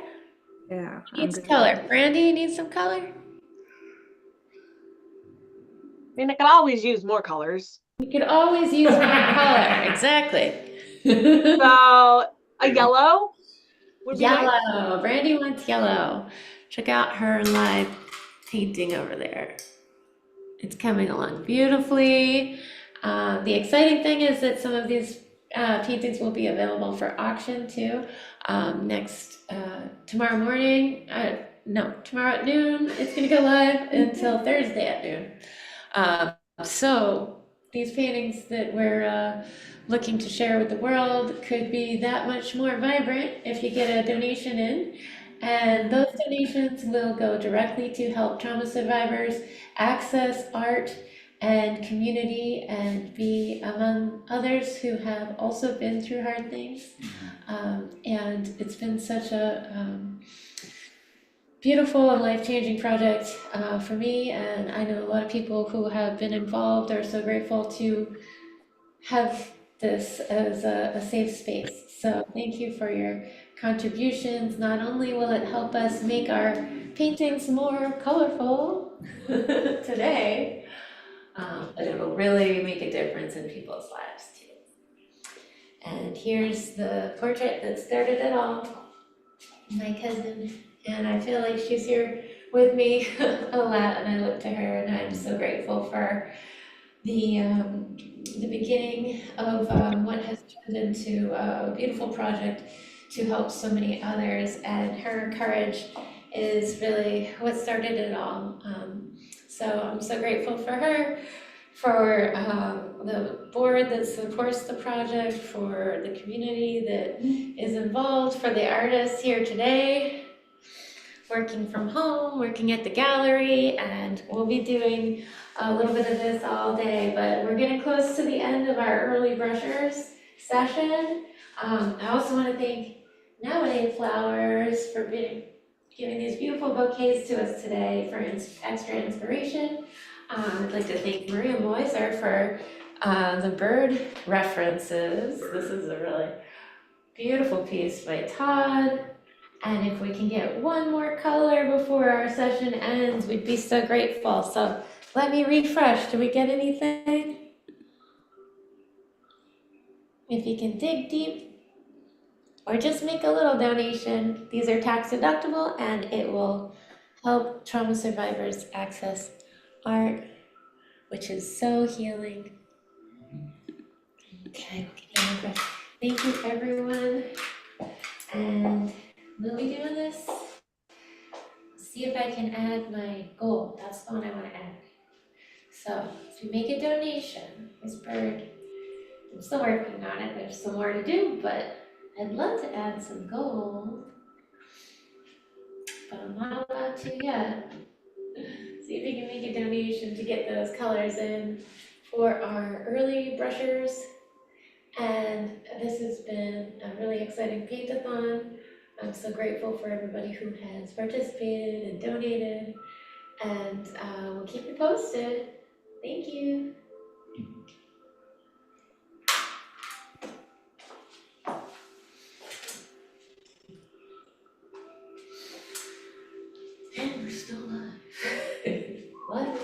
Yeah. needs color. Brandy, you need some color? I mean, I could always use more colors. We could always use more color, exactly. So a yellow would be nice. Yellow, Brandy wants yellow. Check out her live painting over there. It's coming along beautifully. The exciting thing is that some of these paintings will be available for auction too. Tomorrow morning, tomorrow at noon, it's gonna go live until Thursday at noon. So these paintings that we're looking to share with the world could be that much more vibrant if you get a donation in. And those donations will go directly to help trauma survivors access art and community and be among others who have also been through hard things. And it's been such a beautiful and life-changing project for me, and I know a lot of people who have been involved are so grateful to have this as a safe space. So thank you for your contributions. Not only will it help us make our paintings more colorful today, but it'll really make a difference in people's lives too. And here's the portrait that started it all, my cousin, and I feel like she's here with me a lot, and I look to her and I'm so grateful for the beginning of what has turned into a beautiful project to help so many others, and her courage is really what started it all. So I'm so grateful for her, for the board that supports the project, for the community that is involved, for the artists here today, working from home, working at the gallery, and we'll be doing a little bit of this all day, but we're getting close to the end of our early brushers session. I also want to thank Nowadays Flowers for giving these beautiful bouquets to us today for extra inspiration. I'd like to thank Maria Moiser for the bird references. This is a really beautiful piece by Todd. And if we can get one more color before our session ends, we'd be so grateful. So let me refresh. Did we get anything? If you can dig deep or just make a little donation, these are tax deductible and it will help trauma survivors access art, which is so healing. Okay, thank you everyone. And we'll be doing this. See if I can add my goal. That's the one I want to add. So if you make a donation, this bird, I'm still working on it. There's some more to do, but I'd love to add some gold, but I'm not allowed to yet. See if you can make a donation to get those colors in for our early brushers. And this has been a really exciting paint-a-thon. I'm so grateful for everybody who has participated and donated, and we'll keep you posted. Thank you. And we're still alive. Live.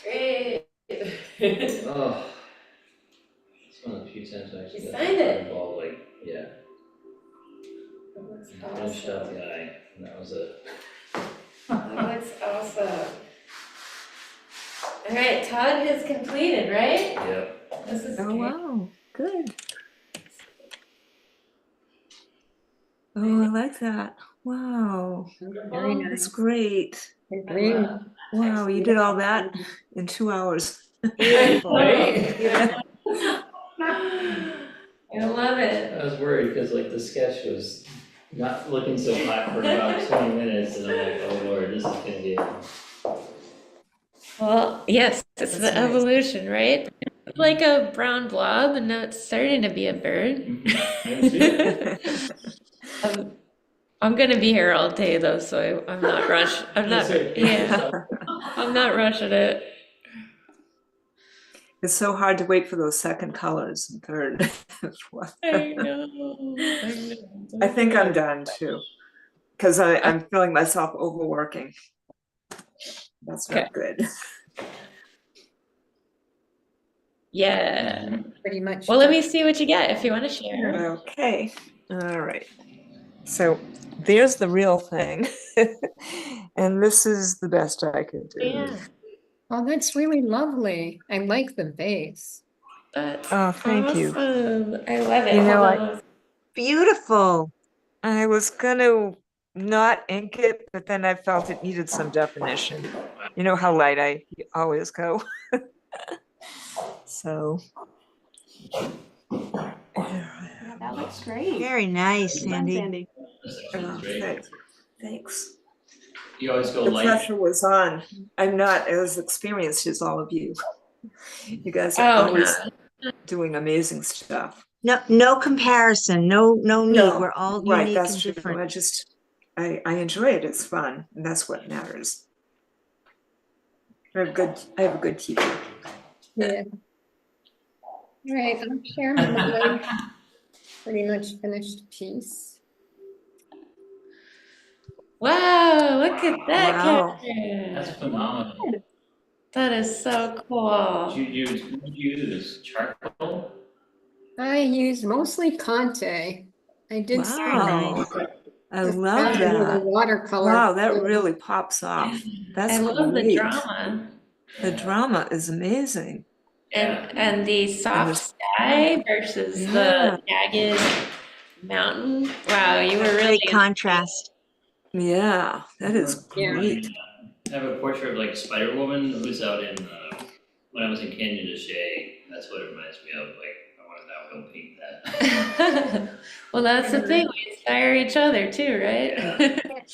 Great. Oh, it's one of the few times I actually You got signed it. involved, like, yeah. That Finished out the eye, and that was it. That looks awesome. All right, Todd has completed, right? Yep. This is Oh, great. wow, good. Oh, I like that. Wow, Very that's nice. great. The I green. love Wow, you did all that in 2 hours. Beautiful. Right? Yeah. I love it. I was worried because like the sketch was not looking so hot for about 20 minutes, and I'm like, oh Lord, this is gonna be. Well, yes, it's That's the nice. evolution, right? Like a brown blob, and now it's starting to be a bird. I'm gonna be here all day though, so I'm not rushing. I'm not. Yeah, I'm not rushing it. It's so hard to wait for those second colors and third. I know. I think I'm done too, because I'm feeling myself overworking. That's not good. Yeah. Pretty much. Well, let me see what you get if you want to share. Okay, all right. So there's the real thing. And this is the best I could do. Yeah. Oh, that's really lovely. I like the base. That's Oh, thank you. awesome. I love it. You know, Hold on. Beautiful. I was gonna not ink it, but then I felt it needed some definition. You know how light I always go. So. Yeah, that looks great. Very nice, Well done, Sandy. Sandy. Thanks. You always go The light. pressure was on. I'm not as experienced as all of you. You guys are always doing amazing stuff. No comparison, no need. No, We're all right, unique that's and true. different. I enjoy it. It's fun, and that's what matters. I have a good teacher. Yeah. All right, I'll share my pretty much finished piece. Wow, look at that, Wow. Catherine. That's phenomenal. That is so cool. Did you use charcoal? I used mostly Conte. I did some Wow. I love found it with a that. watercolor. Wow, that really pops off. That's I love the great. drama. The drama is amazing. And the soft sky versus the jagged mountain. Wow, you were really Great contrast. Yeah, that is great. I have a portrait of like Spider-Woman who's out in, when I was in Canyon de Chelly, that's what it reminds me of, like, I wanted to go paint that. Well, that's the thing. We inspire each other too, right?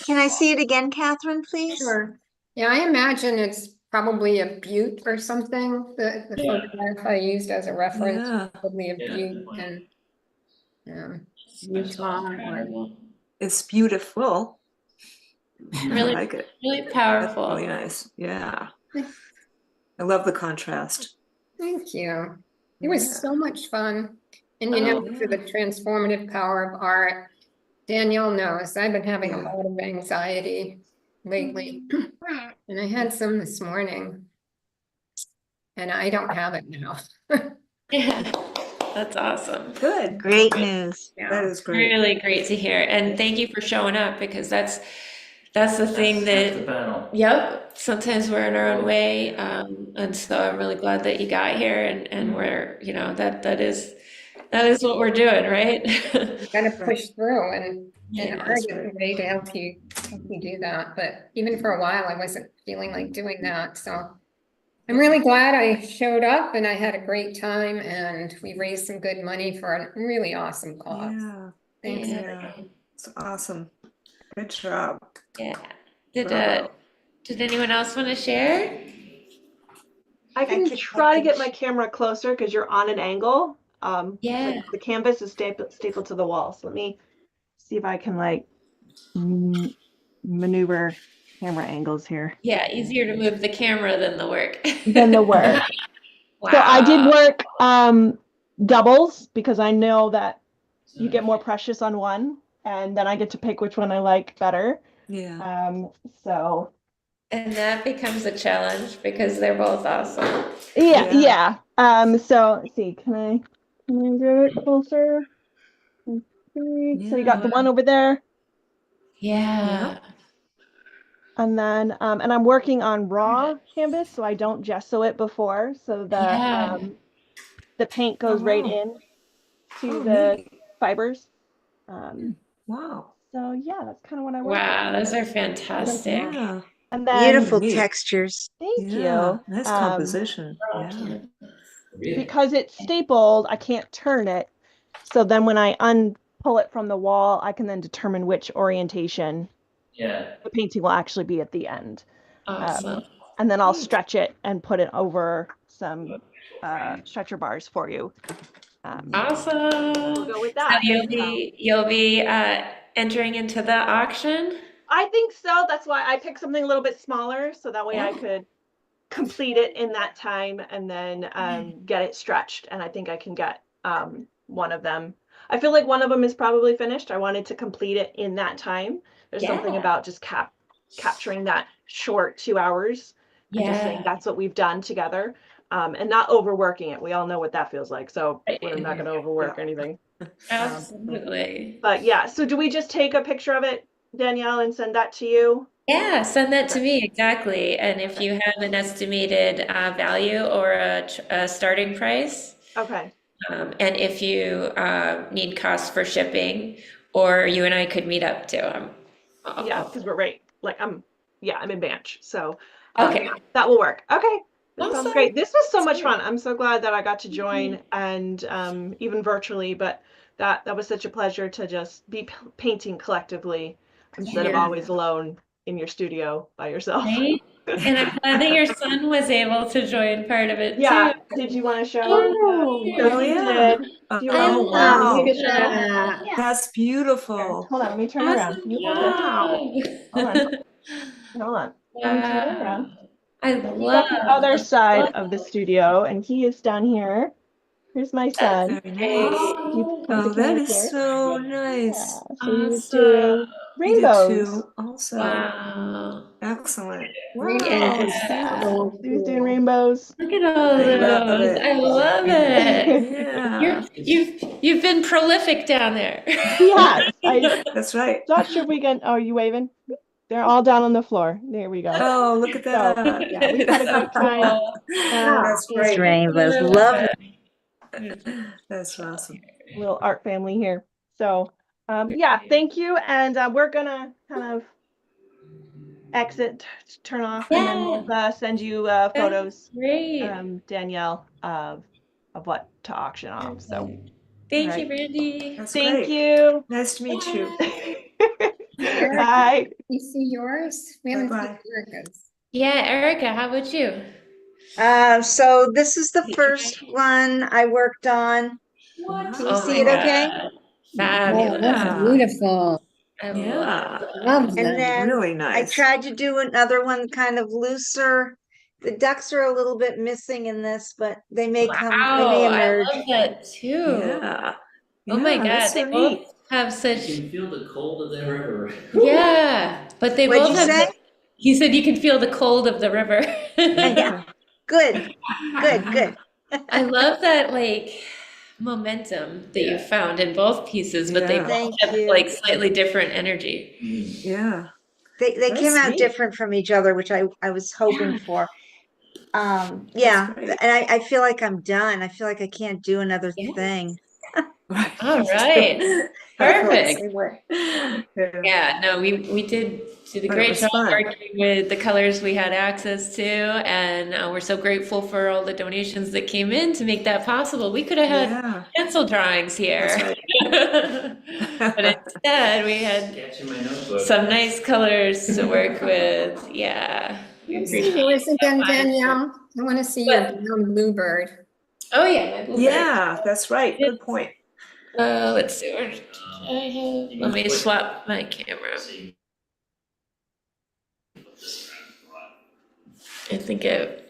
Can I see it again, Catherine, please? Sure. Yeah, I imagine it's probably a butte or something. The photograph I used as a reference, Yeah. probably a Yeah, butte definitely. and Utah. Or, It's beautiful. Really, I like it. really That's powerful. really nice. Yeah. I love the contrast. thank you. It was Yeah. so much fun. And you know, for the transformative power of art, Danielle knows I've been having a lot of anxiety lately. And I had some this morning. And I don't have it now. Yeah, that's awesome. Good. Great news. That is great. Really great to hear. And thank you for showing up because that's the thing That's the that, battle. yep, sometimes we're in our own way. And so I'm really glad that you got here and we're, you know, that is what we're doing, right? Gotta push through and Yeah, art is a way to help you do that. But even for a while, I wasn't feeling like doing that. So I'm really glad I showed up and I had a great time and we raised some good money for a really awesome cause. Yeah. Thanks. Yeah. It's awesome. Good job. Yeah. Bravo. Did anyone else want to share? I can try to get my camera closer because you're on an angle. Yeah. The canvas is stapled to the wall. So let me see if I can like maneuver camera angles here. Yeah, easier to move the camera than the work. Than the work. So I did Wow. work doubles because I know that you get more precious on one, and then I get to pick which one I like better. Yeah. So And that becomes a challenge because they're both awesome. yeah. So let's see, can I get it closer? Let's see. So you got the Yeah. one over there, Yeah. and then and I'm working on raw canvas, so I don't gesso it before, so Yeah. the paint Oh, goes right wow. in to Oh, the neat. fibers. Um, Wow. so yeah, that's kind of what I work with. Wow, those are fantastic. Yeah. And then Beautiful Neat. textures. thank Yeah. you. Nice composition. Raw Yeah. canvas. Really? Because it's stapled, I can't turn it. So then when I pull it from the wall, I can then determine which orientation Yeah. the painting will actually be at the end. Awesome. And then I'll Neat. stretch it and put it over some stretcher bars for you. Awesome. We'll go with So that. you'll be entering into the auction? I think so. That's why I picked something a little bit smaller, so that way I Yeah. could complete it in that time and then get it stretched. And I think I can get one of them. I feel like one of them is probably finished. I wanted to complete it in that time. There's something Yeah. about just capturing that short 2 hours and just saying Yeah. that's what we've done together, and not overworking it. We all know what that feels like, so we're not going to overwork anything. Absolutely. But yeah, so do we just take a picture of it, Danielle, and send that to you? Yeah, send that to me, exactly. And if you have an estimated value or a starting price, Okay. and if you need costs for shipping, or you and I could meet up too. Yeah, because we're right. Like I'm in Banch. So Okay. yeah, that will work. Okay. That sounds Awesome. great. This was so That's much great. fun. I'm so glad that I got to join and even virtually, but that was such a pleasure to just be painting collectively instead of Yeah. always alone in your studio by yourself. Right? And I'm glad that your son was able to join part of it too. Yeah. Did you want to show? Oh, So Oh, he yeah. did. Do you I want Oh, to love wow. look at that. that. That's Here, beautiful. hold on, let me turn it around. Awesome Can you hold it? job. Hold on. Hold on. Let me turn it Wow. around. I He's at the other love side of the studio, and he is down here. Here's my that's son. Very great. nice. You point the Oh, that camera is here. so Yeah. nice. So he was Awesome. doing You did rainbows. too, also. Wow. Excellent. Rainbows Wow. are Yeah. so He was doing cool. rainbows. Look at all I love those. it. I love it. Yeah. You've been prolific down there. He has. I'm That's right. not sure if we can. Oh, are you waving? They're all down on the floor. There we go. Oh, look at So that. yeah, we've had a So great time. cool. That's These great. rainbows, love That's awesome. Little art family here. So yeah, thank you. And we're gonna kind of exit, turn off, and then Yeah, we'll send you photos, great. Danielle, of what to auction off. So Perfect. Thank you, Right. Randy. That's thank great. you. Nice to meet you. Erica, Bye. you see yours? We haven't seen Bye-bye. Erica's. Yeah, Erica, how about you? So this is the first one I worked on. What? Can you Oh see my it okay? God. Oh, that's Fabulous. Yeah. beautiful. I love Yeah. Love And them. then Really I nice. tried to do another one kind of looser. The ducks are a little bit missing in this, but they may Wow, I emerge. love that too. Yeah. Oh my Yeah, God, that's they so both neat. have You such, can feel the cold of the river. yeah, but they What'd both you have, say? he said you can feel the cold of the river. Yeah. Good, good, Yeah. good. I love that like momentum that you found in both pieces, but they Yeah. both Thank have you. like slightly different energy. Yeah. They That's came out neat. different from each other, which I was hoping for. That's Yeah, great. and I feel like I'm done. I feel like I can't do another Yeah. thing. Right. All Me too. right. I feel the Perfect. same way. Yeah. Yeah, no, we did a But it great was job fun. working with the colors we had access to, and we're so grateful for all the donations that came in to make that possible. We could have had Yeah. pencil drawings here. That's right. But instead, we had Sketch in my notebook. some nice colors to work with. Yeah, we Let's see appreciate yours again, that. Danielle. I want to see your brown bluebird. Oh yeah, my blueberry. Yeah, that's right. Good point. Let's see. Where did I have? Let me swap my camera. So you put this around a lot. I think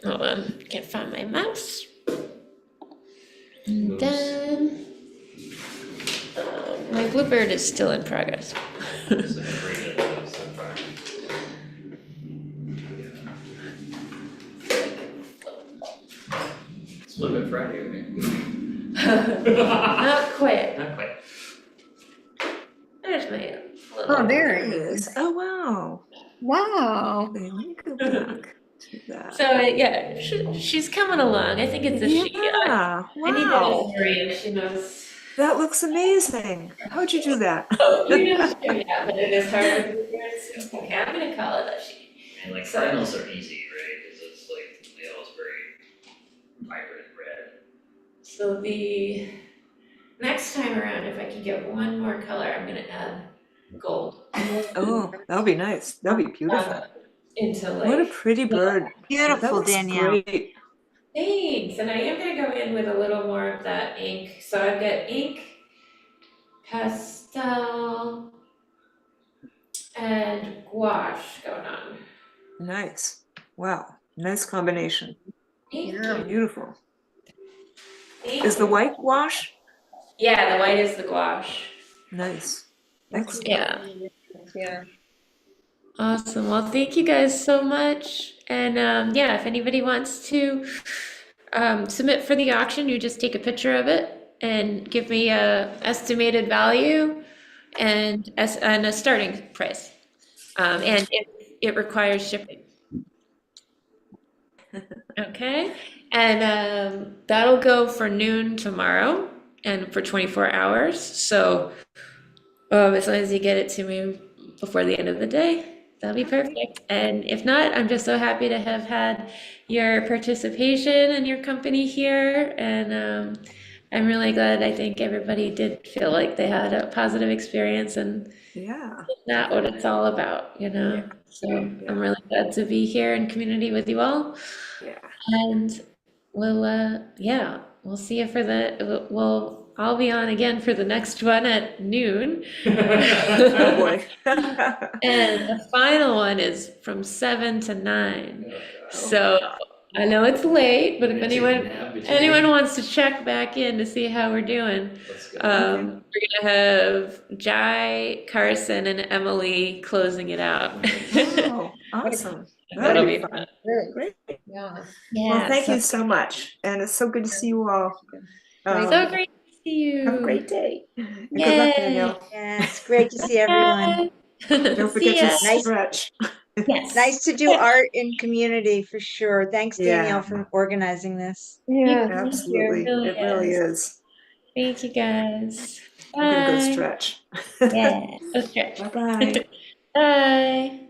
hold on, can't find my mouse. And Moves. then my bluebird is still in progress. So great at so far. It's a little bit Friday, right? Not quite. Not quite. There's my Oh, little. there There it it is. is. Oh, wow. Wow. Okay, let me go back to that. So yeah, she's coming along. I think it's a she. Yeah, I need to wow. ask Maria. She knows. That looks amazing. How'd you do that? Oh, you know, yeah, but it is hard with the words. Okay, I'm gonna call it a she. And like finals are easy, right? Cause it's like, they always very vibrant red. So the next time around, if I can get one more color, I'm gonna add gold Oh, that'll be nice. That'll be beautiful. into What a like. pretty bird. That Beautiful, looks Danielle. great. Thanks, and I am gonna go in with a little more of that ink. So I've got ink, pastel, and gouache going on. Nice. Wow, nice combination. Thank Yeah. you. Beautiful. Thank Is the you. white wash? Yeah, the white is the gouache. Nice. Excellent. Yeah. Yeah. Awesome. Well, thank you guys so much. And yeah, if anybody wants to submit for the auction, you just take a picture of it and give me a estimated value and a starting price. And it requires shipping. Okay. And that'll go for noon tomorrow and for 24 hours. So as long as you get it to me before the end of the day, that'll be perfect. And if not, I'm just so happy to have had your participation and your company here. And I'm really glad. I think everybody did feel like they had a positive experience, and Yeah. that's what it's all about, you know? So Yeah. I'm really glad to be here in community with you all. Yeah. And yeah, we'll see you for I'll be on again for the next one at noon. Oh, boy. And the final one is from 7 to 9. Oh, So I know it's late, but if We're gonna take a anyone nap between- anyone wants to check back in to see how we're doing, Let's go. we're gonna have Jai, Carson, and Emily closing it out. Oh, awesome. That'll That'll be be fun. Good. Great. Yeah. Well, thank you so much. And it's so good to see you all. So great to see you. Have a great day. And good luck, Yay. Danielle. Yeah, it's great to see everyone. Don't forget See ya. to stretch. Yes. Nice to do art in community for sure. Thanks, Danielle, Yeah. for organizing this. Yeah. Absolutely. Really It really is. is. Thank you guys. I'm gonna go Bye. stretch. Yeah. Let's stretch. Bye-bye. Bye.